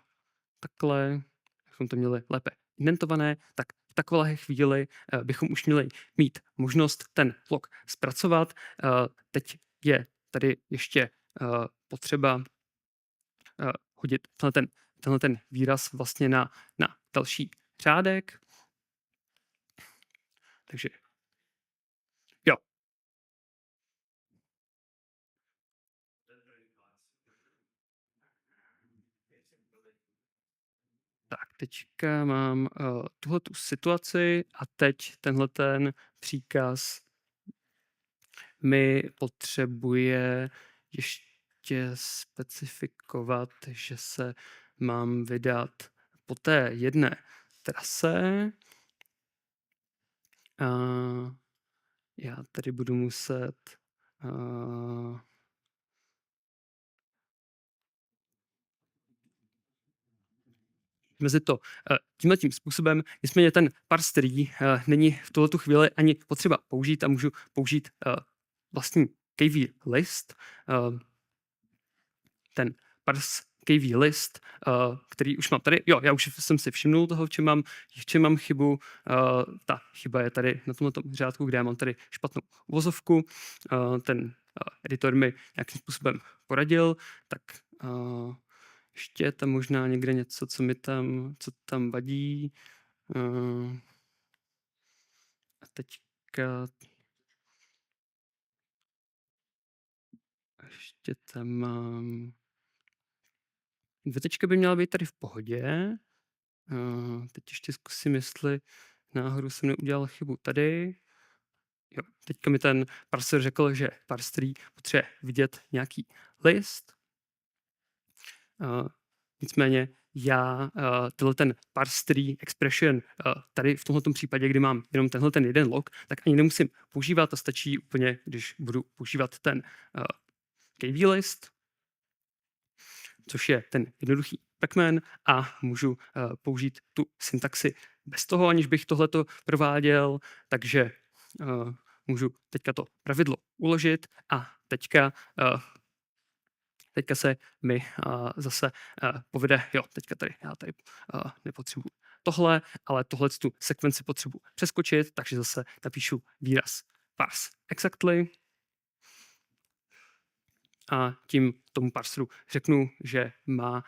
takhle, bychom to měli lépe indentované, tak v takové chvíli bychom už měli mít možnost ten log zpracovat. Teď je tady ještě potřeba hodit tenhle ten výraz vlastně na další řádek. Takže jo. Tak, teďka mám tuhletu situaci a teď tenhle ten příkaz mi potřebuje ještě specifikovat, že se mám vydat po té jedné trase. Já tady budu muset mezi to tímhletím způsobem. Nicméně ten parseTree není v tuhletu chvíli ani potřeba použít a můžu použít vlastní kvlist. Ten parse KV list, který už mám tady. Jo, já už jsem si všimnul toho, v čem mám chybu. Ta chyba je tady na tomto řádku, kde já mám tady špatnou uvozovku. Ten editor mi nějakým způsobem poradil, tak ještě je tam možná někde něco, co tam vadí. A teďka ještě tam mám... Dvětečka by měla být tady v pohodě. Teď ještě zkusím, jestli náhodou jsem neudělal chybu tady. Jo, teďka mi ten parser řekl, že parse potřebuje vidět nějaký list. Nicméně já tenhle ten parse tree expression tady v tomto případě, kdy mám jenom tenhle ten jeden log, tak ani nemusím používat, a stačí úplně, když budu používat ten KV list, což je ten jednoduchý pacman, a můžu použít tu syntaxi bez toho, aniž bych tohleto prováděl, takže můžu teďka to pravidlo uložit a teďka se mi zase povede, jo, teďka tady, já tady nepotřebuji tohle, ale tohle tu sekvenci potřebuji přeskočit, takže zase napíšu výraz parse exactly a tím tomu parseru řeknu, že má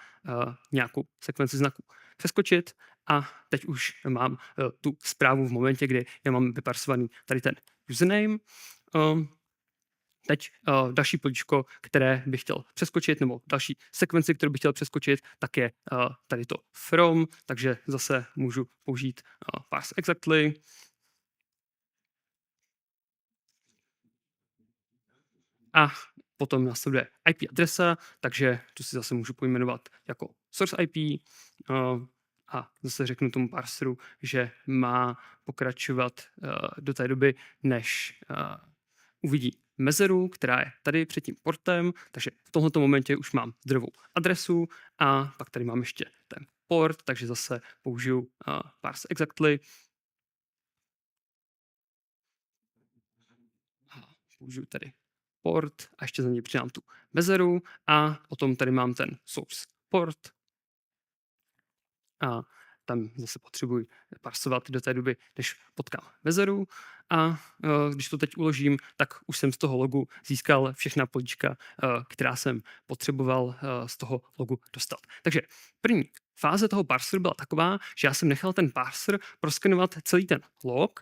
nějakou sekvenci znaků přeskočit a teď už mám tu zprávu v momentě, kdy já mám vyparsovaný tady ten username. Teď další políčko, které bych chtěl přeskočit, nebo další sekvenci, kterou bych chtěl přeskočit, tak je tady to from, takže zase můžu použít parse exactly. A potom následuje IP adresa, takže tu si zase můžu pojmenovat jako source IP a zase řeknu tomu parseru, že má pokračovat do té doby, než uvidí mezeru, která je tady před tím portem, takže v tomto momentě už mám zdrojovou adresu a pak tady mám ještě ten port, takže zase použiju parse exactly. Použiju tady port a ještě za něj přidám tu mezeru a potom tady mám ten source port a tam zase potřebuji parsovat do té doby, než potkám mezeru a když to teď uložím, tak už jsem z toho logu získal všechna políčka, která jsem potřeboval z toho logu dostat. Takže první fáze toho parseru byla taková, že já jsem nechal ten parser proskenovat celý ten log.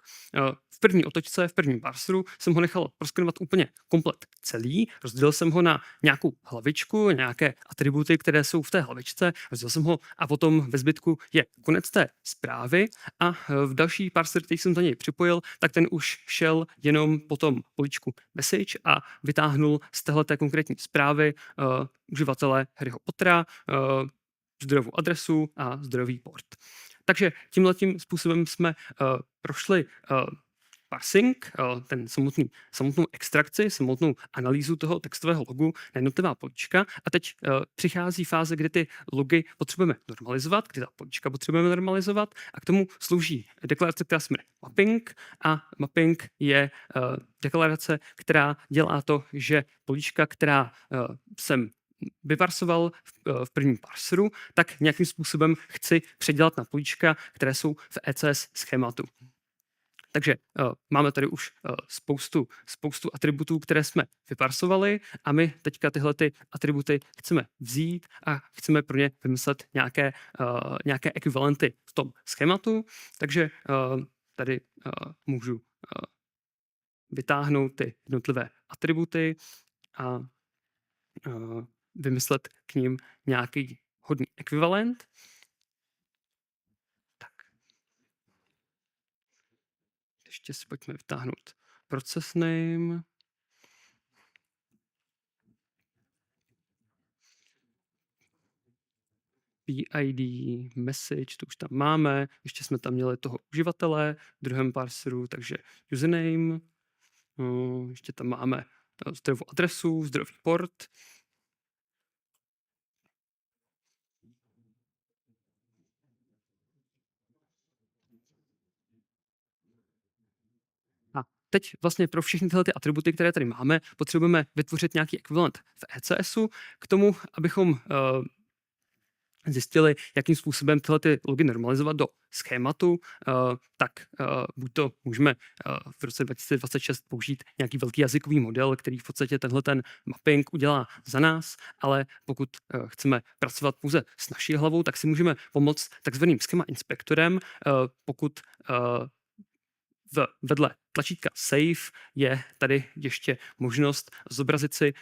V první otočce, v prvním parseru jsem ho nechal proskenovat úplně komplet celý. Rozdělil jsem ho na nějakou hlavičku, nějaké atributy, které jsou v té hlavičce. Rozdělil jsem ho a potom ve zbytku je konec té zprávy a v další parser, který jsem za něj připojil, tak ten už šel jenom po tom políčku message a vytáhnul z téhleté konkrétní zprávy uživatele Harryho Pottera, zdrojovou adresu a zdrojový port. Takže tímhletím způsobem jsme prošli parsing, samotnou extrakci, samotnou analýzu toho textového logu na jednotlivá políčka a teď přichází fáze, kdy ty logy potřebujeme normalizovat, kdy ta políčka potřebujeme normalizovat a k tomu slouží deklarace, která se jmenuje mapping a mapping je deklarace, která dělá to, že políčka, která jsem vyparsoval v prvním parseru, tak nějakým způsobem chci předělat na políčka, které jsou v ECS schématu. Takže máme tady už spoustu atributů, které jsme vyparsovali a my teďka tyhle ty atributy chceme vzít a chceme pro ně vymyslet nějaké ekvivalenty v tom schématu. Takže tady můžu vytáhnout ty jednotlivé atributy a vymyslet k ním nějaký hodný ekvivalent. Tak. Ještě si pojďme vytáhnout process name. PID, message, to už tam máme. Ještě jsme tam měli toho uživatele v druhém parseru, takže username. Ještě tam máme zdrojovou adresu, zdrojový port. A teď vlastně pro všechny tyhle ty atributy, které tady máme, potřebujeme vytvořit nějaký ekvivalent v ECSu. K tomu, abychom zjistili, jakým způsobem tyhle ty logy normalizovat do schématu, tak buď to můžeme v roce 2026 použít nějaký velký jazykový model, který v podstatě tenhle ten mapping udělá za nás, ale pokud chceme pracovat pouze s naší hlavou, tak si můžeme pomoct takzvaným schema inspektorem, pokud vedle tlačítka Save je tady ještě možnost zobrazit si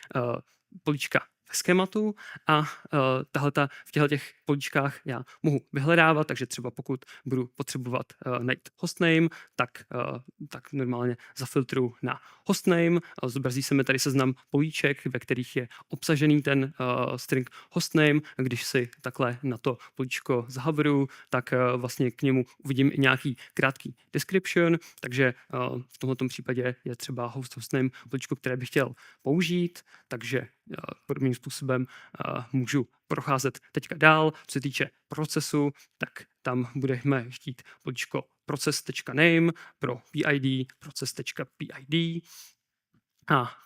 políčka ve schématu a v těchto políčkách já mohu vyhledávat, takže třeba pokud budu potřebovat najít hostname, tak normálně zafiltruju na hostname, zobrazí se mi tady seznam políček, ve kterých je obsažený ten string hostname. Když si takhle na to políčko zahoveruju, tak vlastně k němu uvidím i nějaký krátký description, takže v tomto případě je třeba hostname políčko, které bych chtěl použít, takže podobným způsobem můžu procházet teďka dál. Co se týče procesu, tak tam budeme chtít políčko process.name, pro PID process.pid a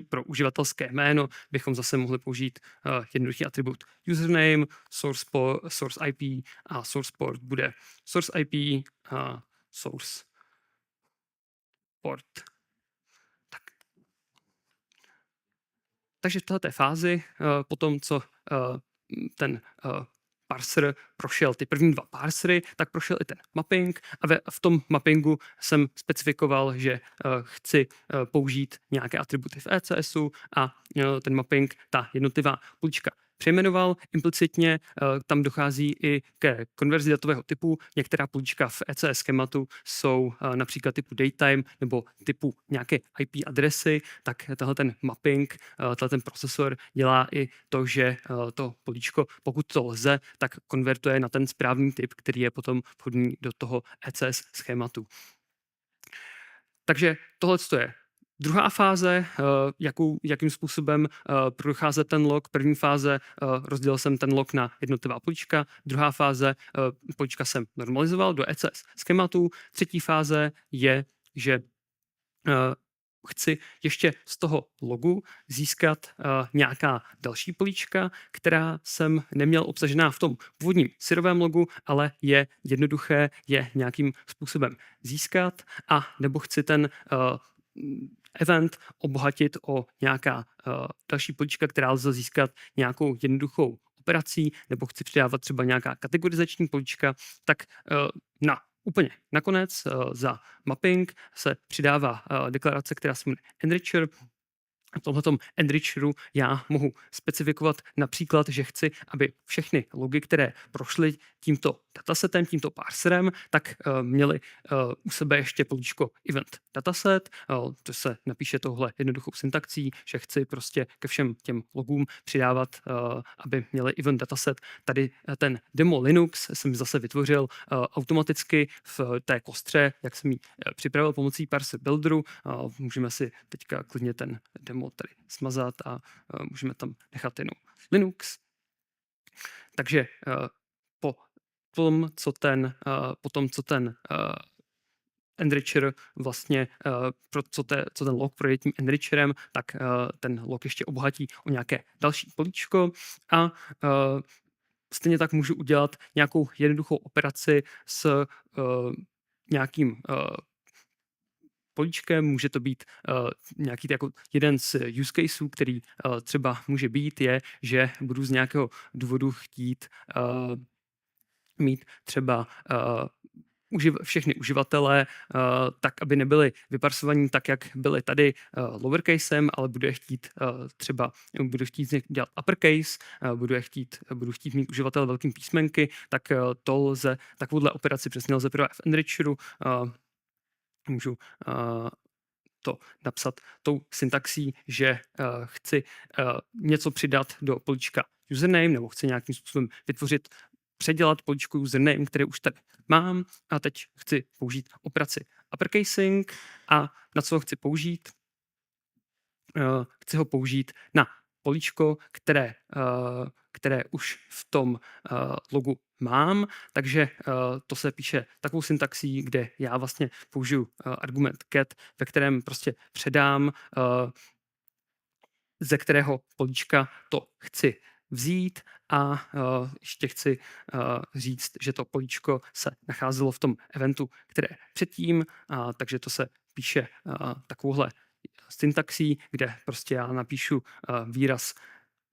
pro uživatelské jméno bychom zase mohli použít jednoduchý atribut username, source IP a source port bude source IP a source port. Takže v této fázi, po tom, co ten parser prošel ty první 2 parsery, tak prošel i ten mapping a v tom mappingu jsem specifikoval, že chci použít nějaké atributy v ECSu a ten mapping, ta jednotlivá políčka přejmenoval. Implicitně tam dochází i ke konverzi datového typu. Některá políčka v ECS schématu jsou například typu datetime nebo typu nějaké IP adresy, tak tenhle ten mapping, tenhle ten procesor dělá i to, že to políčko, pokud to lze, tak konvertuje na ten správný typ, který je potom vhodný do toho ECS schématu. Takže tohle je druhá fáze, jakým způsobem procházet ten log. První fáze, rozdělil jsem ten log na jednotlivá políčka. Druhá fáze, políčka jsem normalizoval do ECS schématu. Třetí fáze je, že chci ještě z toho logu získat nějaká další políčka, která jsem neměl obsažená v tom původním syrovém logu, ale je jednoduché je nějakým způsobem získat a nebo chci ten event obohatit o nějaká další políčka, která lze získat nějakou jednoduchou operací, nebo chci přidávat třeba nějaká kategorizační políčka, tak úplně nakonec za mapping se přidává deklarace, která se jmenuje enricher. V tomhletom enricheru já mohu specifikovat například, že chci, aby všechny logy, které prošly tímto datasetem, tímto parserem, tak měly u sebe ještě políčko event dataset. To se napíše tohle jednoduchou syntaxí, že chci prostě ke všem těm logům přidávat, aby měli event dataset. Tady ten demo Linux jsem zase vytvořil automaticky v té kostře, jak jsem ji připravil pomocí parser builderu. Můžeme si teďka klidně ten demo tady smazat a můžeme tam nechat jenom Linux. Takže po tom, co ten enricher vlastně, co ten log projde tím enricherem, tak ten log ještě obohatí o nějaké další políčko a stejně tak můžu udělat nějakou jednoduchou operaci s nějakým políčkem, může to být nějaký jako jeden z use caseů, který třeba může být, je, že budu z nějakého důvodu chtít mít třeba všechny uživatele, tak, aby nebyli vyparsovaní tak, jak byly tady lowercasem, ale budu chtít dělat uppercase, budu chtít mít uživatele velkým písmenky, tak to lze, takovouhle operaci přesně lze provádět v enricheru. Můžu to napsat tou syntaxí, že chci něco přidat do políčka username, nebo chci nějakým způsobem předělat políčku username, které už tady mám a teď chci použít operaci uppercasing a na co ho chci použít? Chci ho použít na políčko, které už v tom logu mám, takže to se píše takovou syntaxí, kde já vlastně použiju argument get, ve kterém prostě předám, ze kterého políčka to chci vzít a ještě chci říct, že to políčko se nacházelo v tom eventu, které předtím, takže to se píše takovouhle syntaxí, kde prostě já napíšu výraz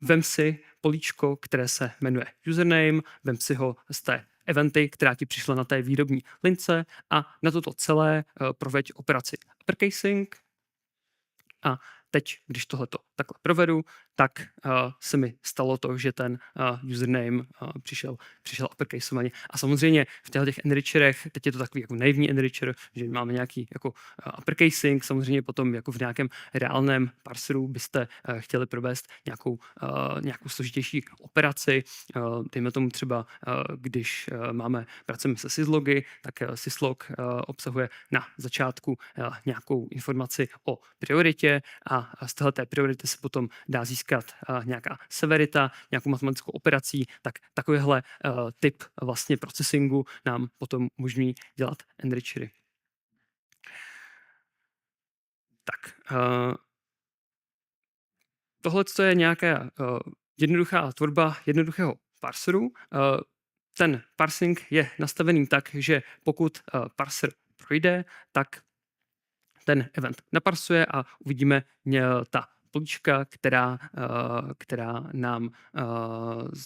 vem si políčko, které se jmenuje username, vem si ho z té eventy, která ti přišla na té výrobní lince a na toto celé proveď operaci uppercasing. A teď, když tohleto takhle provedu, tak se mi stalo to, že ten username přišel uppercaseovaně. A samozřejmě v těch enricherech, teď je to takový jako naivní enricher, že máme nějaký jako uppercasing, samozřejmě potom jako v nějakém reálném parseru byste chtěli provést nějakou složitější operaci. Dejme tomu třeba, když pracujeme se syslogy, tak syslog obsahuje na začátku nějakou informaci o prioritě a z téhleté priority se potom dá získat nějaká severita, nějakou matematickou operací, tak takovýhle typ vlastně procesingu nám potom umožní dělat enrichery. Tak, tohle je nějaká jednoduchá tvorba jednoduchého parseru. Ten parsing je nastavený tak, že pokud parser projde, tak ten event naparsuje a uvidíme ta políčka, která nám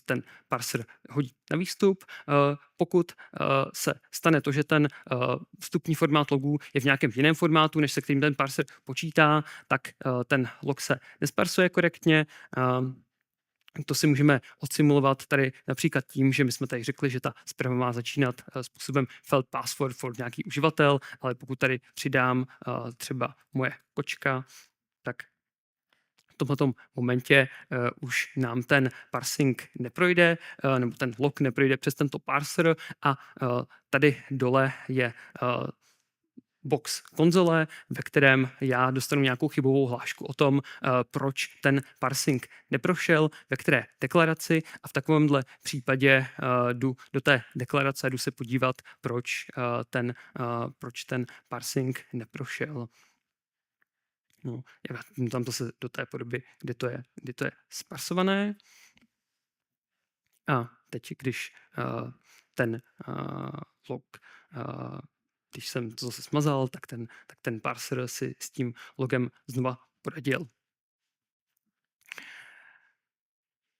ten parser hodí na výstup. Pokud se stane to, že ten vstupní formát logů je v nějakém jiném formátu, než se kterým ten parser počítá, tak ten log se nesparsuje korektně. To si můžeme odsimulovat tady například tím, že my jsme tady řekli, že ta zpráva má začínat způsobem felt password for nějaký uživatel, ale pokud tady přidám třeba moje kočka, tak v tomto momentě už nám ten parsing neprojde, nebo ten log neprojde přes tento parser a tady dole je box konzole, ve kterém já dostanu nějakou chybovou hlášku o tom, proč ten parsing neprošel, ve které deklaraci a v takovémhle případě jdu do té deklarace a jdu se podívat, proč ten parsing neprošel. No, já tam zase do té podoby, kde to je sparsované. A teď, když ten log když jsem to zase smazal, tak ten parser si s tím logem znova poradil.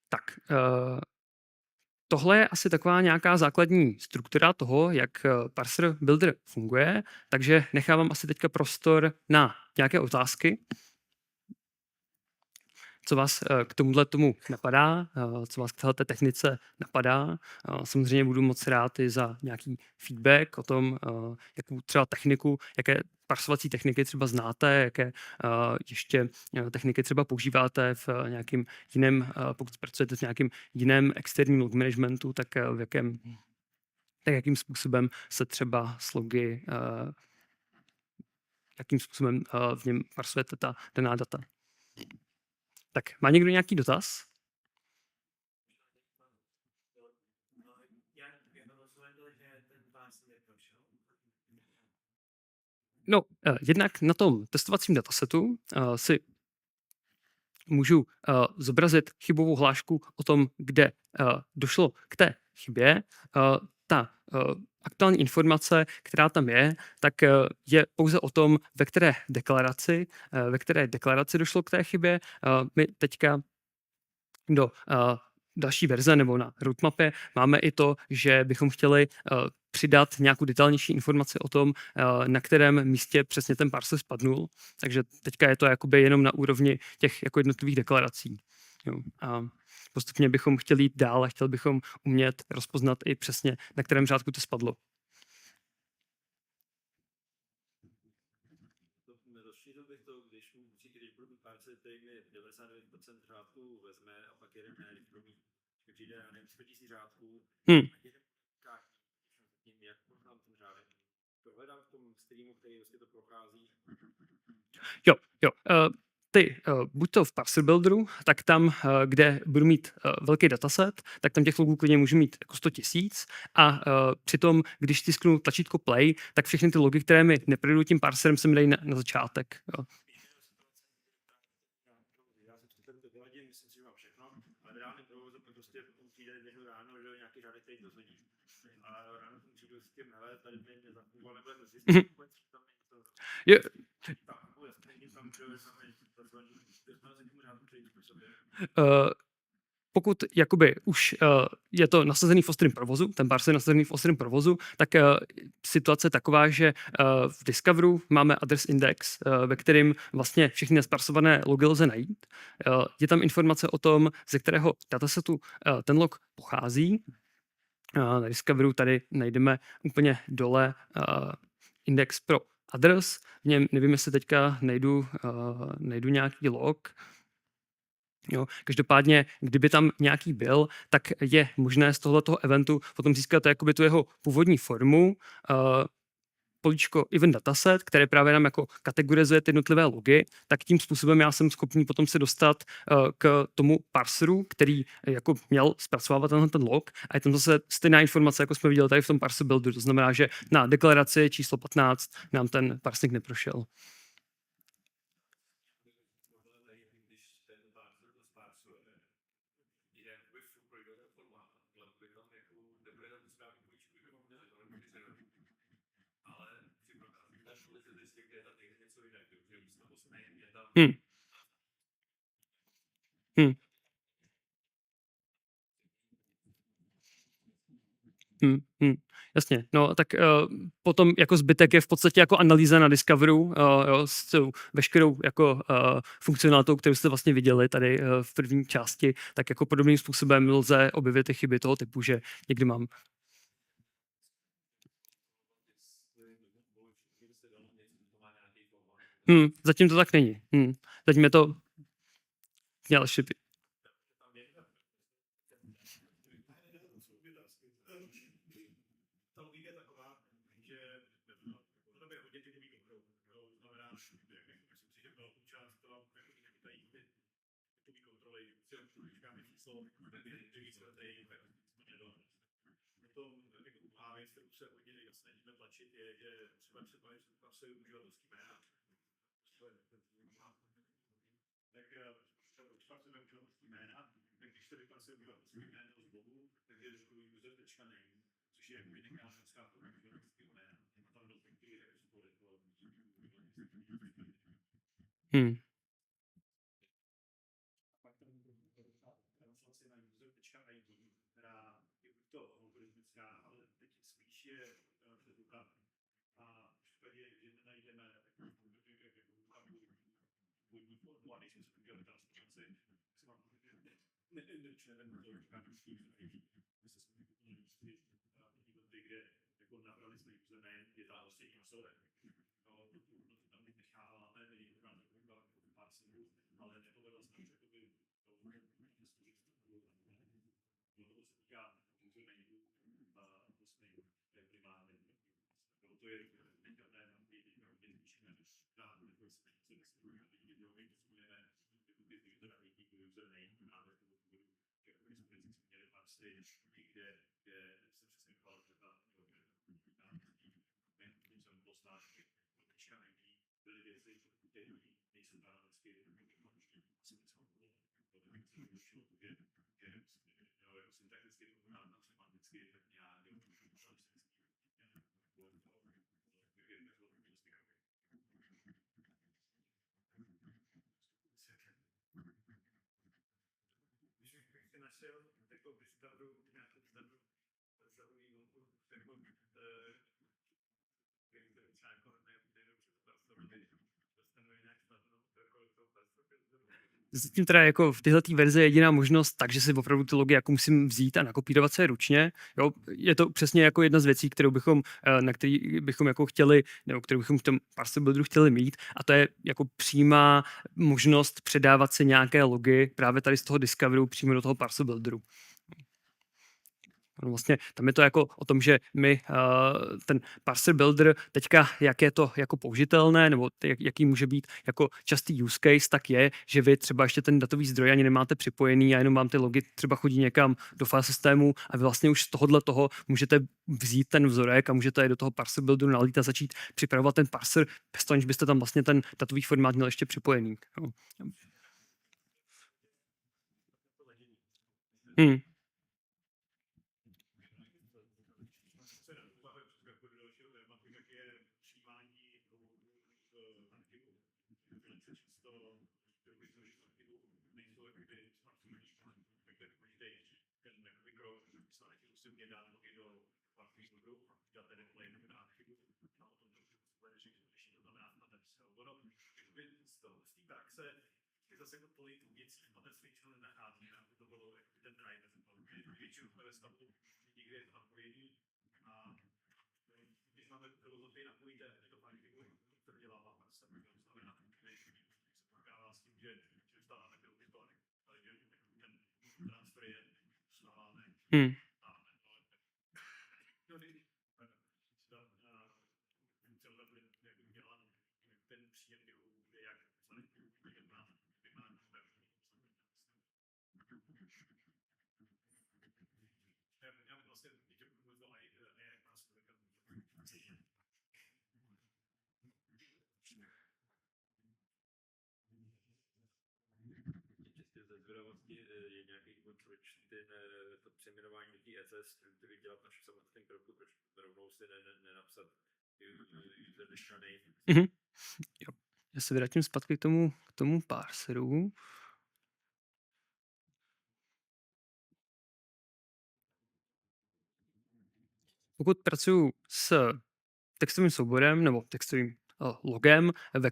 Tak, tohle je asi taková nějaká základní struktura toho, jak parser builder funguje, takže nechávám asi teďka prostor na nějaké otázky. Co vás k tomu napadá, co vás k této technice napadá. Samozřejmě budu moc rád i za nějaký feedback o tom, jakou třeba techniku, jaké parsovací techniky třeba znáte, jaké ještě techniky třeba používáte v nějakým jiném, pokud pracujete v nějakým jiném externím log managementu, tak jakým způsobem se třeba slogy, jakým způsobem v něm parsujete ta daná data. Tak, má někdo nějaký dotaz? No, jednak na tom testovacím datasetu si můžu zobrazit chybovou hlášku o tom, kde došlo k té chybě. Ta aktuální informace, která tam je, tak je pouze o tom, ve které deklaraci došlo k té chybě. My teďka do další verze nebo na roadmapě máme i to, že bychom chtěli přidat nějakou detailnější informaci o tom, na kterém místě přesně ten parser spadnul. Takže teďka je to jakoby jenom na úrovni těch jako jednotlivých deklarací. Jo. A postupně bychom chtěli jít dál a chtěli bychom umět rozpoznat i přesně, na kterém řádku to spadlo. Rozšířil bych to, když budu parser, který mi 99% řádků vezme a pak jeden ne, když přijde, já nevím, 100 000 řádků, jak poznám ten řádek. To hledám v tom streamu, který vlastně to prochází. Jo. Buď to v parser builderu, tak tam, kde budu mít velký dataset, tak tam těch logů klidně můžu mít jako 100 000 a přitom, když stisknu tlačítko play, tak všechny ty logy, které mi neprojdou tím parserem, se mi dají na začátek. Jo. Já si představím to vyladím, myslím si, že mám všechno, ale v reálném provozu Mhm. Je, eh, pokud jakoby už je to nasazený v ostrém provozu, ten parser je nasazený v ostrém provozu, tak situace je taková, že v Discoveru máme address index, ve kterém vlastně všechny nesparsované logy lze najít. Je tam informace o tom, ze kterého datasetu ten log pochází. Na Discoveru tady najdeme úplně dole index pro address. V něm nevím, jestli teďka najdu nějaký log. Jo, každopádně, kdyby tam nějaký byl, tak je možné z tohoto eventu potom získat jakoby tu jeho původní formu, políčko event dataset, které právě nám jako kategorizuje ty jednotlivé logy, tak tím způsobem já jsem schopný potom se dostat k tomu parseru, který jako měl zpracovávat ten log a je tam zase stejná informace, jako jsme viděli tady v tom parser builderu. To znamená, že na deklaraci číslo 15 nám ten parsing neprošel. Hmm. Hmm. Jasně, no tak potom jako zbytek je v podstatě jako analýza na Discoveru jo, s tou veškerou jako funkcionalitou, kterou jste vlastně viděli tady v první části, tak jako podobným způsobem lze objevit ty chyby toho typu, že někdy mám zatím to tak není. Zatím je to měl šipy. Zatím teda jako v této verzi je jediná možnost, takže si opravdu ty logy jako musím vzít a nakopírovat se ručně. Jo, je to přesně jako jedna z věcí, kterou bychom, na který bychom jako chtěli, nebo kterou bychom v tom parser builderu chtěli mít, a to je jako přímá možnost předávat si nějaké logy právě tady z toho Discoveru přímo do toho parser builderu. Vlastně tam je to jako o tom, že my ten parser builder teďka, jak je to jako použitelné, nebo jaký může být jako častý use case, tak je, že vy třeba ještě ten datový zdroj ani nemáte připojený a jenom vám ty logy třeba chodí někam do file systému a vy vlastně už z tohohle toho můžete vzít ten vzorek a můžete je do toho parser builderu nalít a začít připravovat ten parser, bez toho, aniž byste tam vlastně ten datový formát měl ještě připojený. Jo. zase jako tolik nic a ten switch nenachází, aby to bylo jako ten drive mezi tom. Většinou jsme ve stavu, někde je to odpovědný a když máme filozofii na půjde, je to fakt, to dělává parse, to znamená, že se potkává s tím, že dostáváme ty ubytovny, ale že ten transfer je stáváme. Ten příjem je jak já vlastně mluvil i čistě ze zvědavosti je nějaký důvod, proč to přejmenování té ECS struktury dělat na samotném kroku, proč rovnou si nenapsat user name. Jo. Já se vrátím zpátky k tomu parseru. Pokud pracuji s textovým souborem nebo textovým logem, ve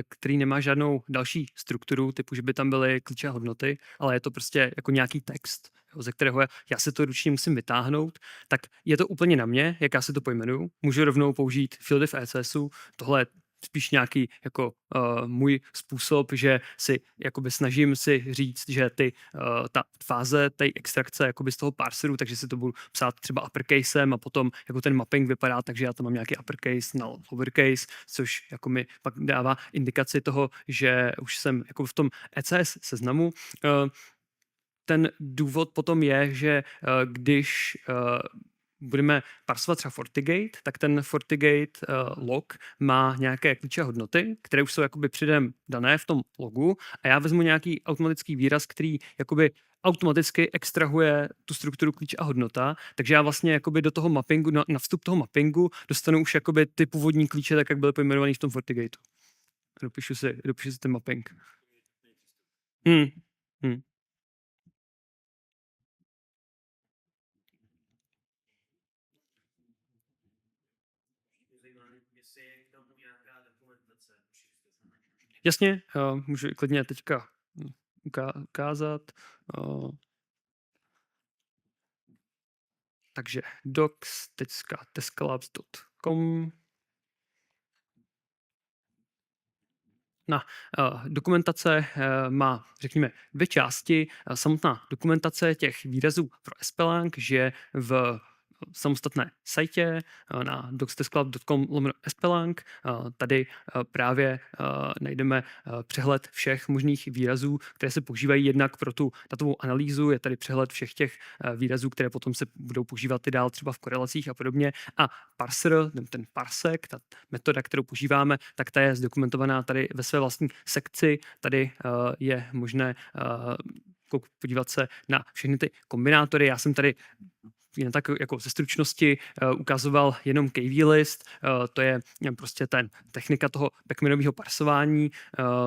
který nemá žádnou další strukturu, typu, že by tam byly klíče a hodnoty, ale je to prostě jako nějaký text, ze kterého já si to ručně musím vytáhnout, tak je to úplně na mě, jak já si to pojmenuju. Můžu rovnou použít fieldy v ECSu, tohle je spíš nějaký jako můj způsob, že si jakoby snažím si říct, že ta fáze té extrakce jakoby z toho parseru, takže si to budu psát třeba uppercasem a potom jako ten mapping vypadá, takže já tam mám nějaký uppercase na lowercase, což jako mi pak dává indikaci toho, že už jsem jako v tom ECS seznamu. Ten důvod potom je, že když budeme parsovat třeba FortiGate, tak ten FortiGate log má nějaké klíče a hodnoty, které už jsou jakoby předem dané v tom logu a já vezmu nějaký automatický výraz, který jakoby automaticky extrahuje tu strukturu klíč a hodnota, takže já vlastně jakoby do toho mappingu, na vstup toho mappingu dostanu už jakoby ty původní klíče, tak jak byly pojmenovaný v tom FortiGateu. Dopíšu si ten mapping. Jasně, můžu klidně teďka ukázat. Takže docs.testlabs.com. Dokumentace má, řekněme, dvě části. Samotná dokumentace těch výrazů pro SPLang, že v samostatné sajtě na docs.testlabs.com/SPLang. Tady právě najdeme přehled všech možných výrazů, které se používají jednak pro tu datovou analýzu. Je tady přehled všech těch výrazů, které potom se budou používat i dál třeba v korelacích a podobně. A parser, ten parsek, ta metoda, kterou používáme, tak ta je zdokumentovaná tady ve své vlastní sekci. Tady je možné podívat se na všechny ty kombinátory. Já jsem tady jen tak jako ze stručnosti ukazoval jenom KV list, to je prostě ten technika toho backmanového parsování.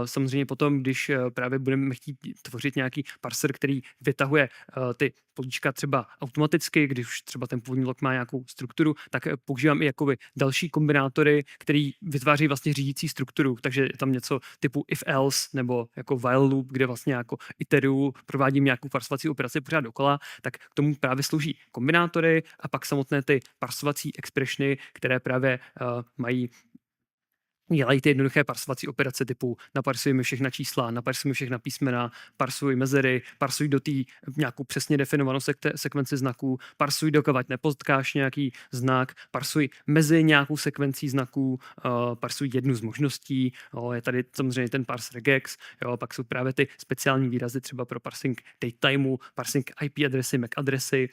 Samozřejmě potom, když právě budeme chtít tvořit nějaký parser, který vytahuje ty políčka třeba automaticky, když už třeba ten původní log má nějakou strukturu, tak používám i jakoby další kombinátory, který vytváří vlastně řídící strukturu, takže je tam něco typu if else nebo jako while loop, kde vlastně jako iteruju, provádím nějakou parsovací operaci pořád dokola, tak k tomu právě slouží kombinátory a pak samotné ty parsovací expressiony, které právě dělají ty jednoduché parsovací operace typu naparsujeme všechna čísla, naparsujeme všechna písmena, parsuj mezery, parsuj do té nějakou přesně definovanou sekvenci znaků, parsuj dokovat nepotkáš nějaký znak, parsuj mezi nějakou sekvencí znaků, parsuj jednu z možností, je tady samozřejmě ten parse regex, pak jsou právě ty speciální výrazy třeba pro parsing datetimeu, parsing IP adresy, MAC adresy,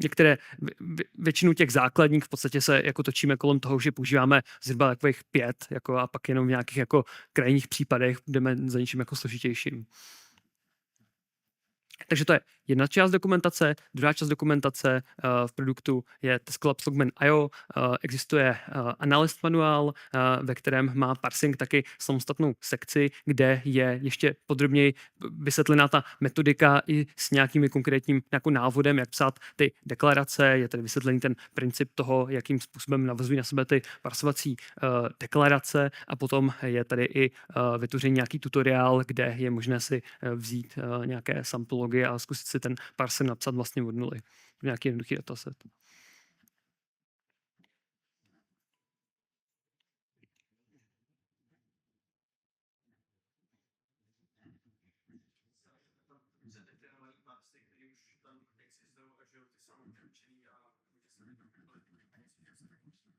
některé, většinu těch základních v podstatě se jako točíme kolem toho, že používáme zhruba takových 5 jako, a pak jenom v nějakých jako krajních případech jdeme za něčím jako složitějším. Takže to je jedna část dokumentace. Druhá část dokumentace v produktu je TestCollabs.io. Existuje analyst manuál, ve kterém má parsing taky samostatnou sekci, kde je ještě podrobněji vysvětlená ta metodika i s nějakým návodem, jak psát ty deklarace. Je tady vysvětlený ten princip toho, jakým způsobem navazují na sebe ty parsovací deklarace, a potom je tady i vytvořený nějaký tutoriál, kde je možné si vzít nějaké sample a zkusit si ten parser napsat vlastně od nuly. Nějaký jednoduchý dataset.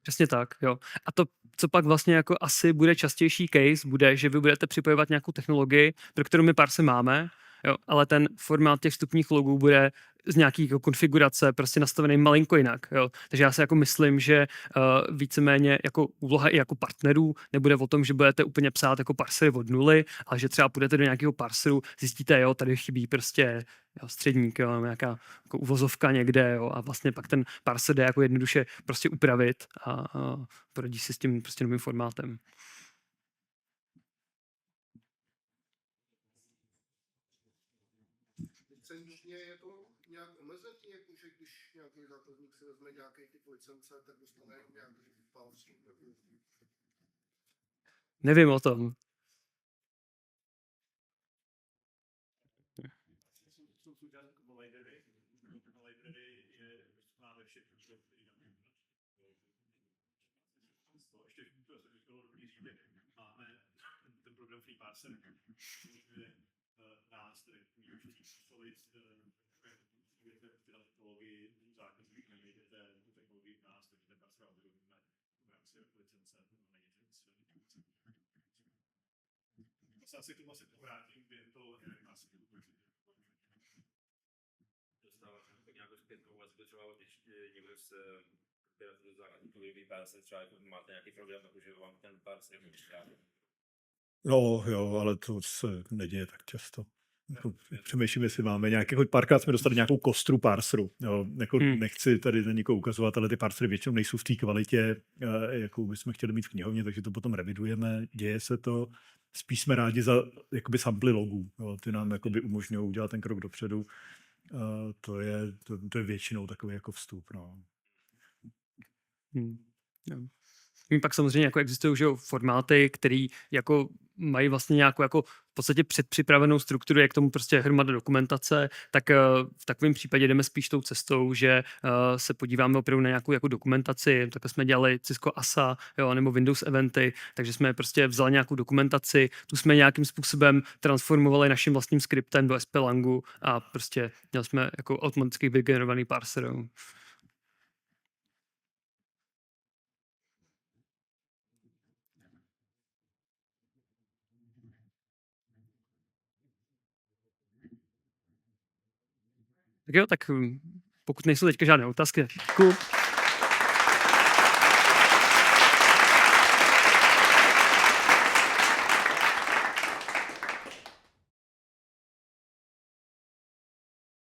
Přesně tak, jo. A to, co pak vlastně jako asi bude častější case, bude, že vy budete připojovat nějakou technologii, pro kterou my parse máme, jo, ale ten formát těch vstupních logů bude z nějaký jako konfigurace prostě nastavený malinko jinak. Jo. Takže já si jako myslím, že víceméně jako úloha i jako partnerů nebude o tom, že budete úplně psát jako parsery od nuly, ale že třeba půjdete do nějakého parseru, zjistíte, jo, tady chybí prostě středník, jo, nějaká jako uvozovka někde, jo, a vlastně pak ten parser jde jako jednoduše prostě upravit a poradí si s tím prostě novým formátem. Licenčně je to nějak omezený, jakože když nějaký zákazník si vezme nějaký typ licence, tak dostane nějaký palství. Nevím o tom. Máme ten program Free Parser, umožňuje nás, tedy oslovit technologii zákazník, nemějte tu technologii v nás, takže ten parser objevíme v rámci licence, nejde asi k tomu asi povrátím během toho parseru. Dostává tak nějakou zpětnou vazbu, třeba když někdo se zákazníkový parser, třeba jako máte nějaký program, takže vám ten parser vyšťává. No jo, ale to se neděje tak často. Jako, přemýšlím, jestli máme nějak, jako párkrát jsme dostali nějakou kostru parseru. Jo, jako nechci tady na někoho ukazovat, ale ty parsery většinou nejsou v té kvalitě, jakou bychom chtěli mít v knihovně, takže to potom revidujeme, děje se to. Spíš jsme rádi za jakoby samply logů. Jo, ty nám jakoby umožňují udělat ten krok dopředu. To je většinou takový jako vstup. No. Pak samozřejmě jako existují že formáty, které jako mají vlastně nějakou jako v podstatě předpřipravenou strukturu, jak k tomu prostě hromada dokumentace, tak v takovém případě jdeme spíš tou cestou, že se podíváme opravdu na nějakou jako dokumentaci, tak jsme dělali Cisco ASA, jo, nebo Windows eventy, takže jsme prostě vzali nějakou dokumentaci, tu jsme nějakým způsobem transformovali naším vlastním skriptem do SPLangu a prostě měli jsme jako automaticky vygenerovaný parser. Tak jo, tak pokud nejsou teďka žádné otázky, děkuju.